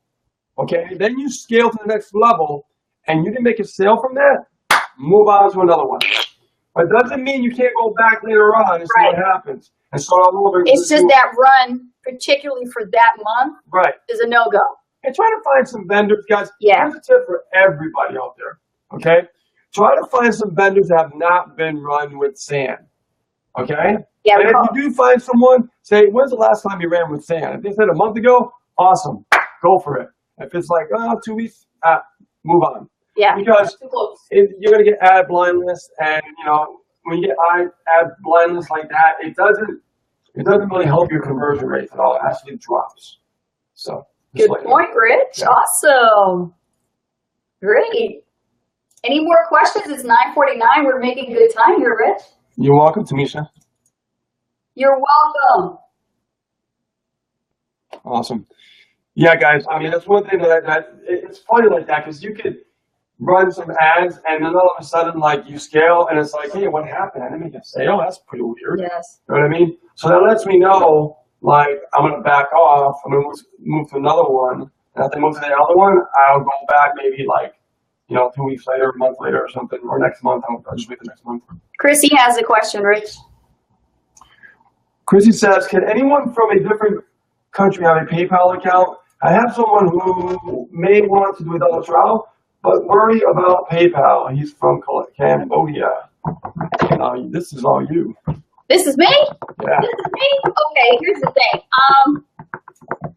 okay, then you scale to the next level, and you didn't make a sale from that, move on to another one. But it doesn't mean you can't go back later on and see what happens. And start all over. It's just that run, particularly for that month, right, is a no-go. And try to find some vendors, guys. Yeah. Here's a tip for everybody out there, okay? Try to find some vendors that have not been run with sand, okay? Yeah. And if you do find someone, say, when's the last time you ran with sand? If they said a month ago, awesome, go for it. If it's like, 2 weeks, move on. Yeah. Because you're going to get ad blind lists, and, when you get ad blind lists like that, it doesn't really help your conversion rate at all. It actually drops. So. Good point, Rich. Yeah. Awesome. Great. Any more questions? It's 9:49. We're making good time here, Rich. You're welcome, Tamisha. You're welcome. Awesome. Yeah, guys. I mean, that's one thing that it's funny like that, because you could run some ads and then all of a sudden, like, you scale and it's like, hey, what happened? I didn't make a sale. That's pretty weird. Yes. You know what I mean? So that lets me know, like, I'm going to back off. I'm going to move to another one. And if I move to the other one, I'll go back maybe like, 2 weeks later, a month later or something, or next month. I'll just wait the next month. Chrissy has a question, Rich. Chrissy says, can anyone from a different country have a PayPal account? I have someone who may want to do a double trial, but worry about PayPal. He's from Cambodia. This is all you. This is me? Yeah. This is me? Okay, here's the thing.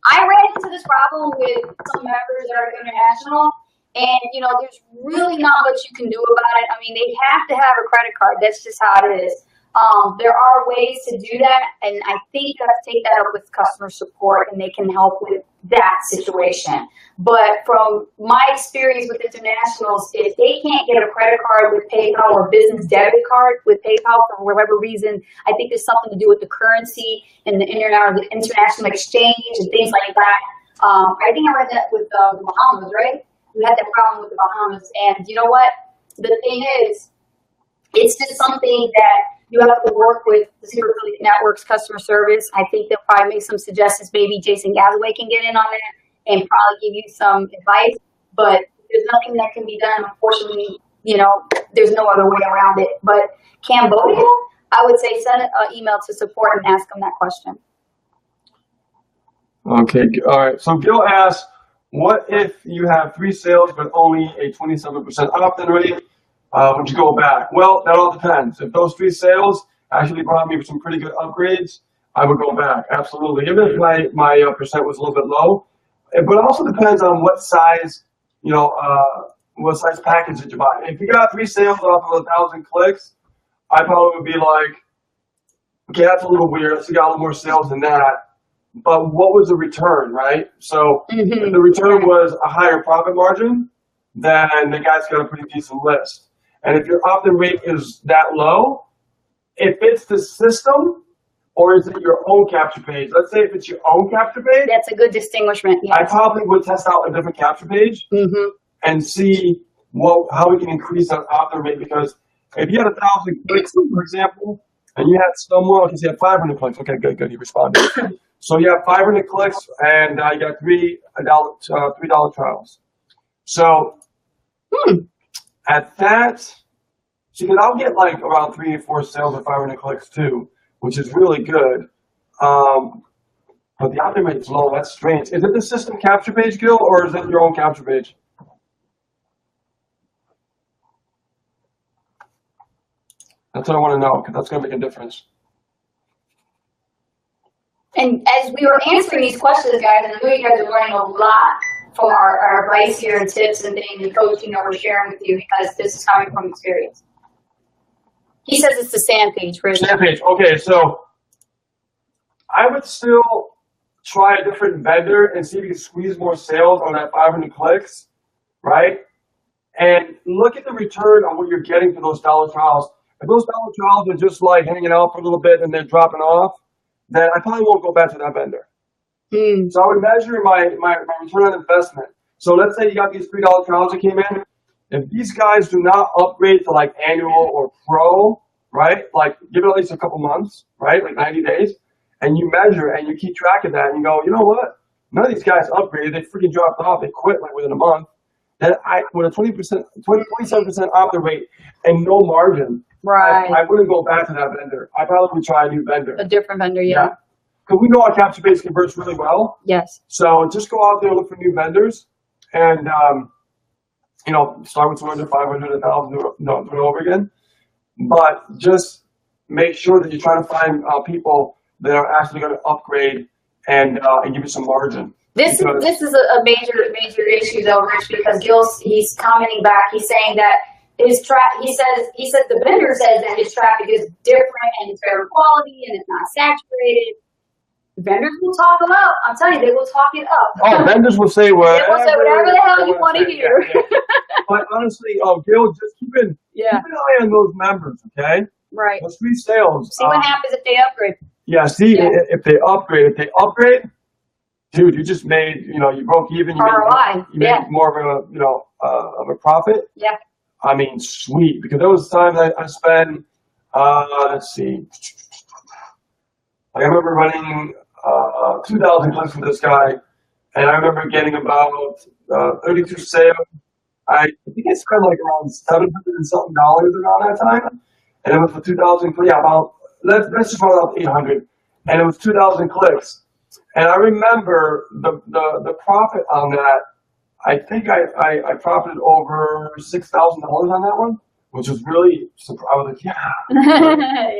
I ran into this problem with some members that are international, and, there's really not much you can do about it. I mean, they have to have a credit card. That's just how it is. There are ways to do that, and I think you have to take that up with customer support, and they can help with that situation. But from my experience with internationals, if they can't get a credit card with PayPal or business debit card with PayPal for whatever reason, I think there's something to do with the currency and the international exchange and things like that. I think I read that with the Bahamas, right? We had that problem with the Bahamas, and you know what? The thing is, it's just something that you have to work with the Super Affiliate Network's customer service. I think they'll probably make some suggestions. Maybe Jason Galloway can get in on that and probably give you some advice. But there's nothing that can be done. Unfortunately, there's no other way around it. But Cambodia, I would say send an email to support and ask them that question. Okay. All right. So Gil asks, what if you have 3 sales but only a 27% opt-in rate? Would you go back? Well, that all depends. If those 3 sales actually brought me some pretty good upgrades, I would go back. Absolutely. Even if my percent was a little bit low. But it also depends on what size, what size package that you buy. If you got 3 sales off of 1,000 clicks, I probably would be like, okay, that's a little weird. Let's see, got a little more sales than that. But what was the return, right? So if the return was a higher profit margin, then the guy's got a pretty decent list. And if your opt-in rate is that low, if it's the system or is it your own capture page? Let's say if it's your own capture page. That's a good distinguishment. Yes. I probably would test out a different capture page and see how we can increase that opt-in rate. Because if you had 1,000 clicks, for example, and you had someone, okay, so you had 500 clicks. Okay, good, he responded. So you have 500 clicks and you got $3 trials. So at that, see, I'll get like around 3 or 4 sales or 500 clicks too, which is really good. But the opt-in rate is low. That's strange. Is it the system capture page, Gil, or is it your own capture page? That's what I want to know, because that's going to make a difference. And as we were answering these questions, guys, and I know you guys are learning a lot from our advice here and tips and things and coaching that we're sharing with you, because this is coming from experience. He says it's the sand page, Rich. Sand page. Okay, so I would still try a different vendor and see if you can squeeze more sales on that 500 clicks, right? And look at the return on what you're getting for those dollar trials. If those dollar trials are just like hanging out for a little bit and then dropping off, then I probably won't go back to that vendor. So I would measure my return on investment. So let's say you got these $3 trials that came in. if these guys do not upgrade to like annual or pro, right? Like give it at least a couple months, right? Like 90 days, and you measure and you keep track of that, and you go, you know what? None of these guys upgraded. They freaking dropped off. They quit like within a month. And with a 27% option rate and no margin, Right. I wouldn't go back to that vendor. I probably would try a new vendor. A different vendor, yeah. Because we know our capture base converts really well. Yes. So just go out there, look for new vendors, and start with 200, 500, 1,000, do it over again. But just make sure that you're trying to find people that are actually going to upgrade and give you some margin. This is a major issue though, Rich, because he's commenting back. He's saying that his he says the vendor says that his traffic is different and it's better quality and it's not saturated. Vendors will talk them up. I'm telling you, they will talk it up. Oh, vendors will say whatever. They will say whatever the hell you want to hear. Yeah. But honestly, Gil, just keep an eye on those members, okay? Right. Those free sales. See what happens if they upgrade. Yeah, if they upgrade. If they upgrade, dude, you just made, you broke even. ROI. You made more of of a profit. Yeah. I mean, sweet. Because there was times I spent, let's see. I remember running 2,000 clicks with this guy, and I remember getting about 32 sales. I think I spent like around $700 and something around that time, and it was for 2,000. Yeah, about let's just round up 800, and it was 2,000 clicks. And I remember the profit on that. I think I profited over $6,000 on that one, which was really, I was like, yeah.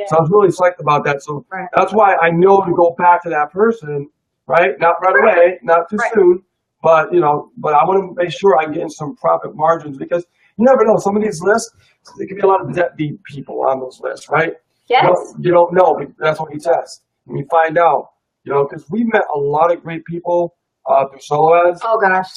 So I was really psyched about that. So that's why I know to go back to that person, right? Not right away, not too soon, but but I want to make sure I'm getting some profit margins, because you never know. Some of these lists, there could be a lot of deadbeat people on those lists, right? Yes. You don't know, but that's what you test. And you find out, because we met a lot of great people through solo ads. Oh gosh.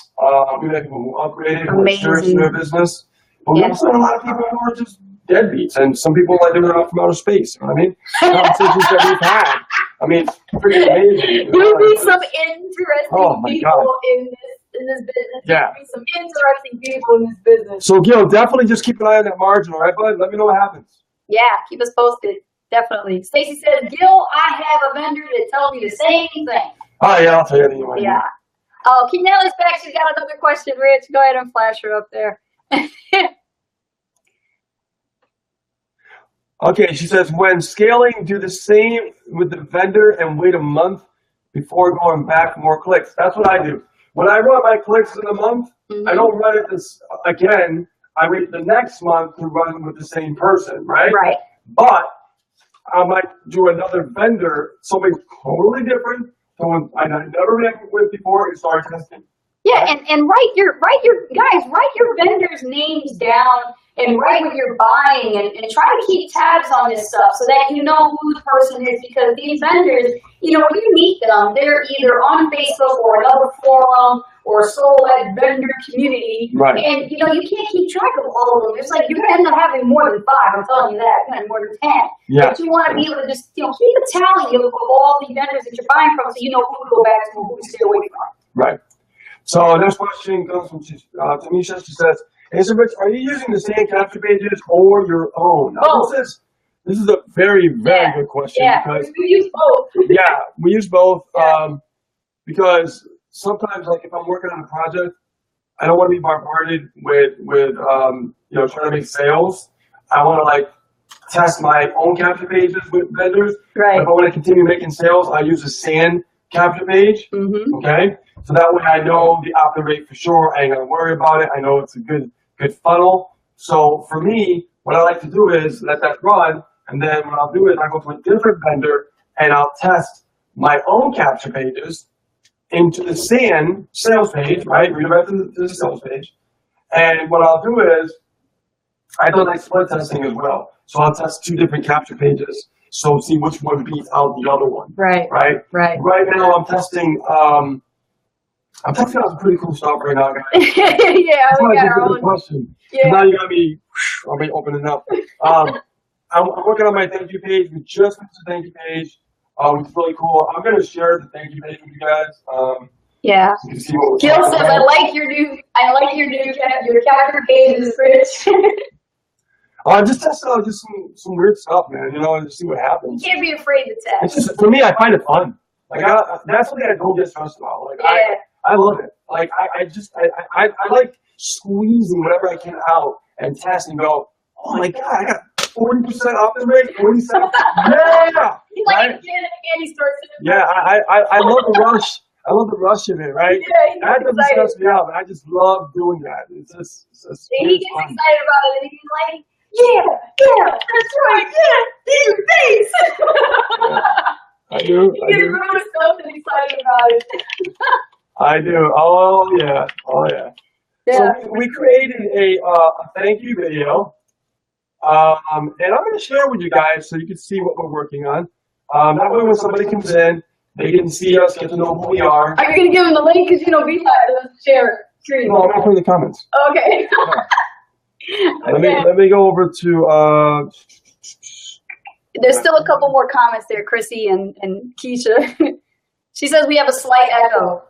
We met people who upgraded, who were serious in their business. But we also had a lot of people who were just deadbeats, and some people like they were out from outer space. You know what I mean? Conversations that we've had. I mean, pretty amazing. You'll meet some interesting people in this business. Yeah. You'll meet some interesting people in this business. So, Gil, definitely just keep an eye on that margin, all right, bud? Let me know what happens. Yeah, keep us posted. Definitely. Stacy says, Gil, I have a vendor that tells me the same thing. Oh, yeah, I'll tell you anyway. Yeah. Oh, Kenella's back. She's got another question, Rich. Go ahead and flash her up there. Okay, she says, when scaling, do the same with the vendor and wait a month before going back for more clicks. That's what I do. When I run my clicks in a month, I don't run it this again. I wait the next month to run with the same person, right? Right. But I might do another vendor, something totally different, someone I never ran with before, and start testing. Yeah, and write your vendors' names down and write what you're buying and try to keep tabs on this stuff so that you know who the person is, because these vendors, when you meet them, they're either on Facebook or another forum or solo vendor community. Right. And you can't keep track of all of them. It's like you're gonna end up having more than 5, I'm telling you that, more than 10. Yeah. But you want to be able to just keep a tally of all the vendors that you're buying from, so you know who to go back to and who to stay away from. Right. So next question comes from Tamisha. She says, hey, so Rich, are you using the same capture pages or your own? Now, this is a very, very good question. Yeah, because we use both. Yeah, we use both Yeah. because sometimes, like, if I'm working on a project, I don't want to be bombarded with trying to make sales. I want to, test my own capture pages with vendors. Right. If I want to continue making sales, I use a SAN capture page. Mm-hmm. Okay, so that way I know the opt-in rate for sure. I ain't gonna worry about it. I know it's a good funnel. So for me, what I like to do is let that run, and then what I'll do is I go to a different vendor and I'll test my own capture pages into the SAN sales page, right? Redirect to the sales page. And what I'll do is I do split testing as well. So I'll test 2 different capture pages. So see which one beats out the other one. Right. Right now I'm testing out some pretty cool stuff right now, guys. Yeah, we got our own. Question. Yeah. Now you got me. I'll be opening up. I'm working on my thank you page. We just finished the thank you page, which is really cool. I'm gonna share the thank you page with you guys. Yeah. So you can see what we're Gil talking says, about. I like your new your capture page is rich. Just test out just some weird stuff, man. You know, and just see what You happens. can't be afraid to It's test. just for me, I find it fun. Like that's something I don't get stressed about. Like Yeah. I love it. Like I like squeezing whatever I can out and test and go. Oh my god, I got 40% off the rate, 47. Yeah, He's like right. a kid at a candy store. Yeah, I love the rush. I love the rush of it, right? Yeah, he's That doesn't excited. stress me out. But I just love doing that. It's just And he it's gets fun. excited about it and he's like, yeah, that's right, do your face. I do. He gets really stoked and excited about it. I do. Oh yeah. Oh yeah. Yeah. So we created a thank you video, and I'm going to share with you guys so you can see what we're working on. That way, when somebody comes in, they can see us, get to know who we are. Are you going to give him the link? Because, VSI doesn't share screen. No, I'm going to put in the comments. Okay. Let me go over to. There's still a couple more comments there, Chrissy and Keisha. She says we have a slight echo.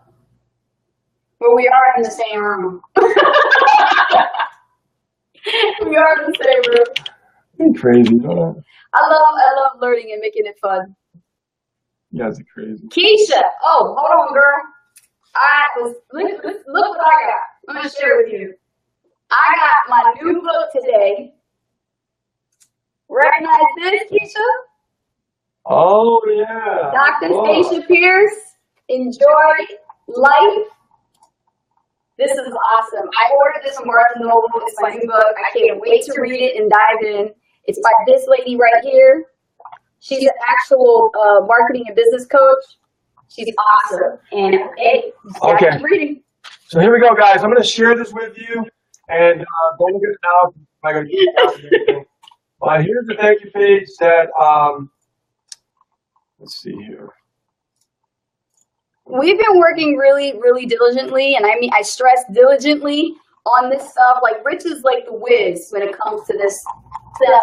But we are in the same room. We are in the same room. You're crazy, you know that? I love learning and making it fun. You guys are crazy. Keisha, hold on, girl. Look what I got. I'm gonna share it with you. I got my new book today. Recognize this, Keisha? Oh yeah. Dr. Oh. Stacia Pierce. Enjoy life. This is awesome. I ordered this from Barnes & Noble. It's my new book. I can't wait to read it and dive in. It's by this lady right here. She's an actual marketing and business coach. She's awesome. And hey, Okay. keep reading. So here we go, guys. I'm going to share this with you, and don't look at it now. I'm going to get it out and everything. But here's the thank you page that. Let's see here. We've been working really, really diligently, and I mean, I stress diligently on this stuff. Like, Rich is like the whiz when it comes to this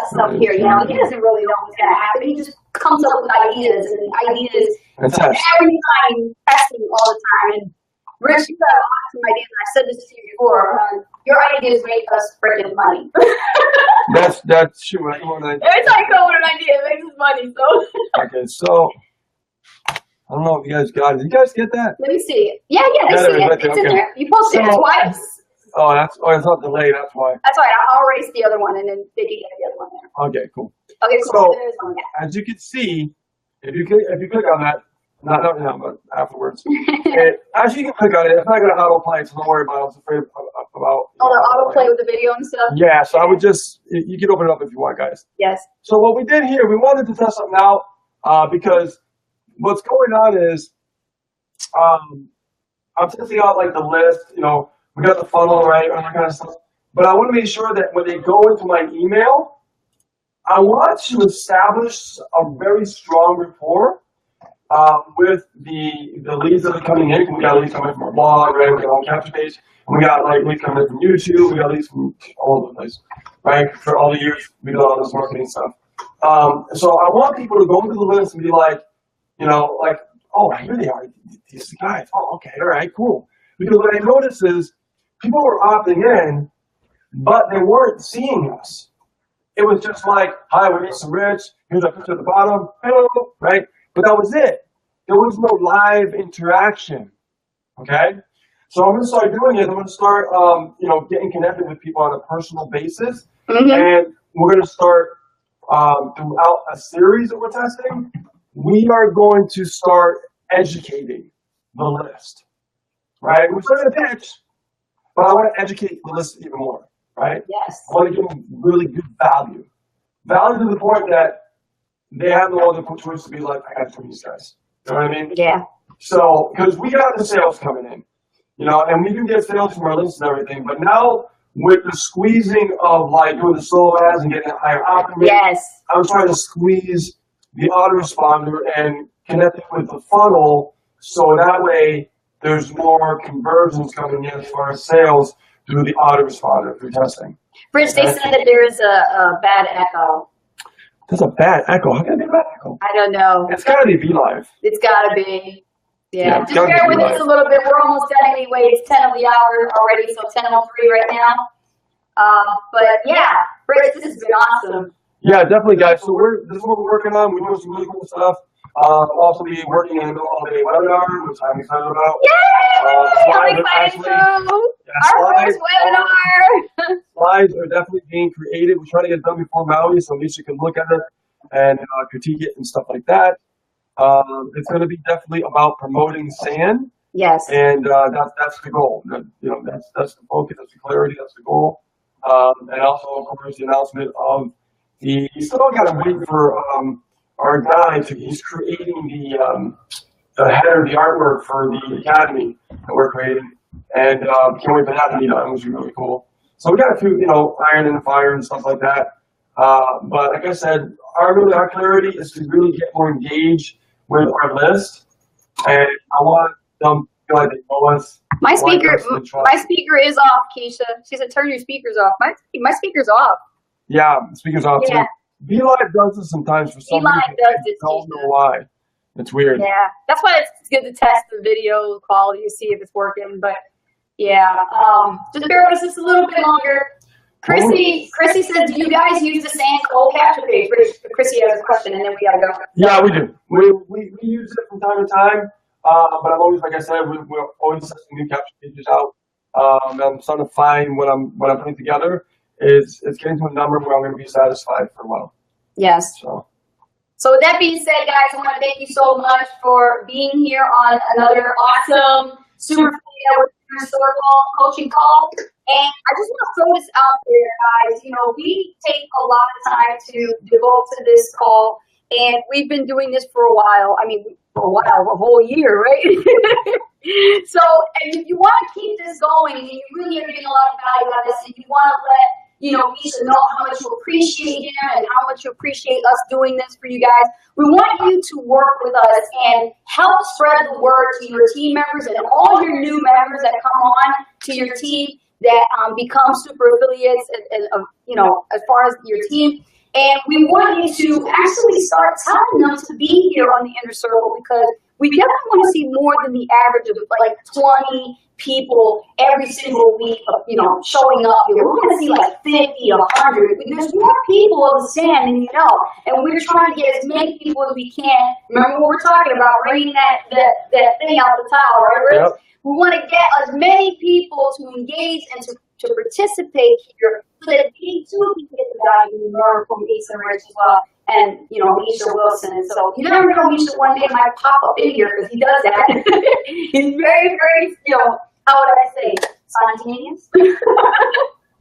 stuff here. He doesn't really know what's gonna happen. He just comes up with ideas and ideas And test. every time, testing all the time. And Rich, you got awesome ideas. And I said this to you before. Your ideas make us freaking money. That's true. Right? Every time you come with an idea, it makes us money. So Okay, so I don't know if you guys got it. You guys get that? let me see. Yeah, I Yeah, see it. right It's there, in okay. there. You posted it So- twice. Oh, it's not delayed. That's why. That's all right. I'll erase the other one and then they can get the other one there. Okay, cool. Okay, So- cool. There's one. Yeah. As you can see, if you click on that, not now, but afterwards, as you can click on it, it's not going to autoplay, so don't worry about it. I was afraid about. Oh, the autoplay with the video and stuff? Yeah, so I would just, you can open it up if you want, guys. Yes. So what we did here, we wanted to test something out because what's going on is I'm testing out like the list, we got the funnel, right, all that kind of stuff. But I want to make sure that when they go into my email, I want to establish a very strong rapport with the leads that are coming in. We got leads coming from our blog, right? We got on capture page. And we got like leads coming in from YouTube. We got leads from all over the place, right? For all the years we did all this marketing stuff. So I want people to go into the list and be like, oh, here they are. These guys. Oh, okay, all right, cool. Because what I noticed is people were opting in, but they weren't seeing us. It was just like, hi, we're Lisa Rich. Here's our picture at the bottom. Hello, right? But that was it. There was no live interaction. Okay? So I'm going to start doing it. I'm going to start, getting connected with people on a personal basis. Mm-hmm. And we're going to start throughout a series that we're testing. We are going to start educating the list. Right? We're still going to pitch, but I want to educate the list even more. Right? Yes. I want to give them really good value. Value to the point that they have no other choice to be like, I got to do these guys. You know what I mean? Yeah. So, because we got the sales coming in, and we can get sales from our lists and everything, but now with the squeezing of like doing the solo ads and getting a higher opt-in rate, Yes. I'm trying to squeeze the autoresponder and connect it with the funnel so that way there's more conversions coming in as far as sales through the autoresponder through testing. Rich, they said that there is a bad echo. That's a bad echo. How can it be a bad echo? I don't know. It's got to be VLive. It's gotta be. Yeah, Yeah, just gotta bear be with us right. a little bit. We're almost done anyway. It's 10 of the hour already, so 10:03 right now. But yeah, Fritz, this has been awesome. Yeah, definitely, guys. So this is what we're working on. We're doing some really cool stuff. Also be working in the all-day webinar, which I'm excited about. Yay! I'm Slides are excited actually- too. Yeah, Our first webinar. Slides are definitely being created. We're trying to get it done before Maui, so at least you can look at it and critique it and stuff like that. It's going to be definitely about promoting SAN, Yes. and that's the goal. That's the focus, that's the clarity, that's the goal. And also, of course, the announcement of you still got to wait for our guy he's creating the header, the artwork for the academy that we're creating, and can't wait for that to be done, which is really cool. So we got a few, iron in the fire and stuff like that. But like I said, our clarity is to really get more engaged with our list, and I want them to feel like they know us. My like speaker, us and trust my us. speaker is off, Keisha. She said, "Turn your speakers off." My speaker's off. Yeah, speakers off. Yeah. BeLive does this sometimes for some BeLive reason. does I this, don't Keisha. know why. It's weird. Yeah, that's why it's good to test the video quality to see if it's working. But yeah, just bear with us just a little bit longer. Chrissy says, "Do you guys use the SAN cold capture page?" Chrissy has a question, and then we gotta go. Yeah, we do. We use it from time to time, but I'm always, like I said, we're always testing new capture pages out. I'm starting to find what I'm putting together is it's getting to a number where I'm going to be satisfied for a while. Yes. So with that being said, guys, I want to thank you so much for being here on another awesome Super Historical Coaching Call. And I just want to throw this out there, guys. We take a lot of time to devote to this call, and we've been doing this for a while. I mean, for a while, a whole year, right? So, and if you want to keep this going, and you really are getting a lot of value out of this, and you want to let Misha know how much you appreciate him and how much you appreciate us doing this for you guys. We want you to work with us and help spread the word to your team members and all your new members that come on to your team that become super affiliates and as far as your team. And we want you to actually start telling them to be here on the Inner Circle, because we definitely want to see more than the average of like 20 people every single week of, showing up here. We're going to see like 50 or 100. There's more people of the SAN than you know. And we're trying to get as many people as we can. Remember what we're talking about, raining that thing out the towel, right? Yep. We want to get as many people to engage and to participate here, so that we too can get the value and learn from Lisa and Rich as well, and Misha Wilson. And so you never know, Misha one day might pop up in here, because he does that. He's very, very, how would I say, spontaneous?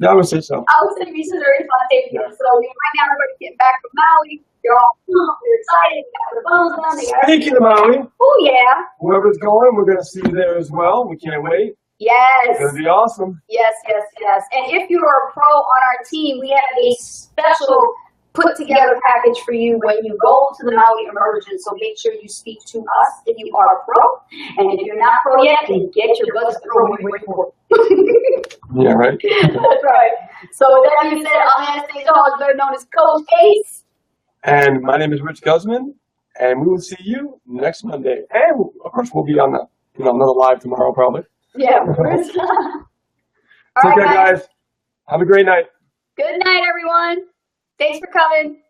yeah, I would say so. I would say Misha's very spontaneous. So right now everybody's getting back from Maui. They're all pumped, they're excited, they got their phones on, they got Speaking of Maui, oh yeah. whoever's going, we're going to see you there as well. We can't wait. Yes. It's going to be awesome. Yes. And if you're a pro on our team, we have a special put together package for you when you go to the Maui Immersion. So make sure you speak to us if you are a pro. And if you're not pro yet, then get your buzz pro and wait for it. Yeah, right? That's right. So with that being said, I'm Anastasia Hall, better known as Coach Ace. And my name is Rich Guzman, and we will see you next Monday. And of course, we'll be on another live tomorrow, probably. Yeah. All right, Take care, guys. Have a great night. Good night, everyone. Thanks for coming.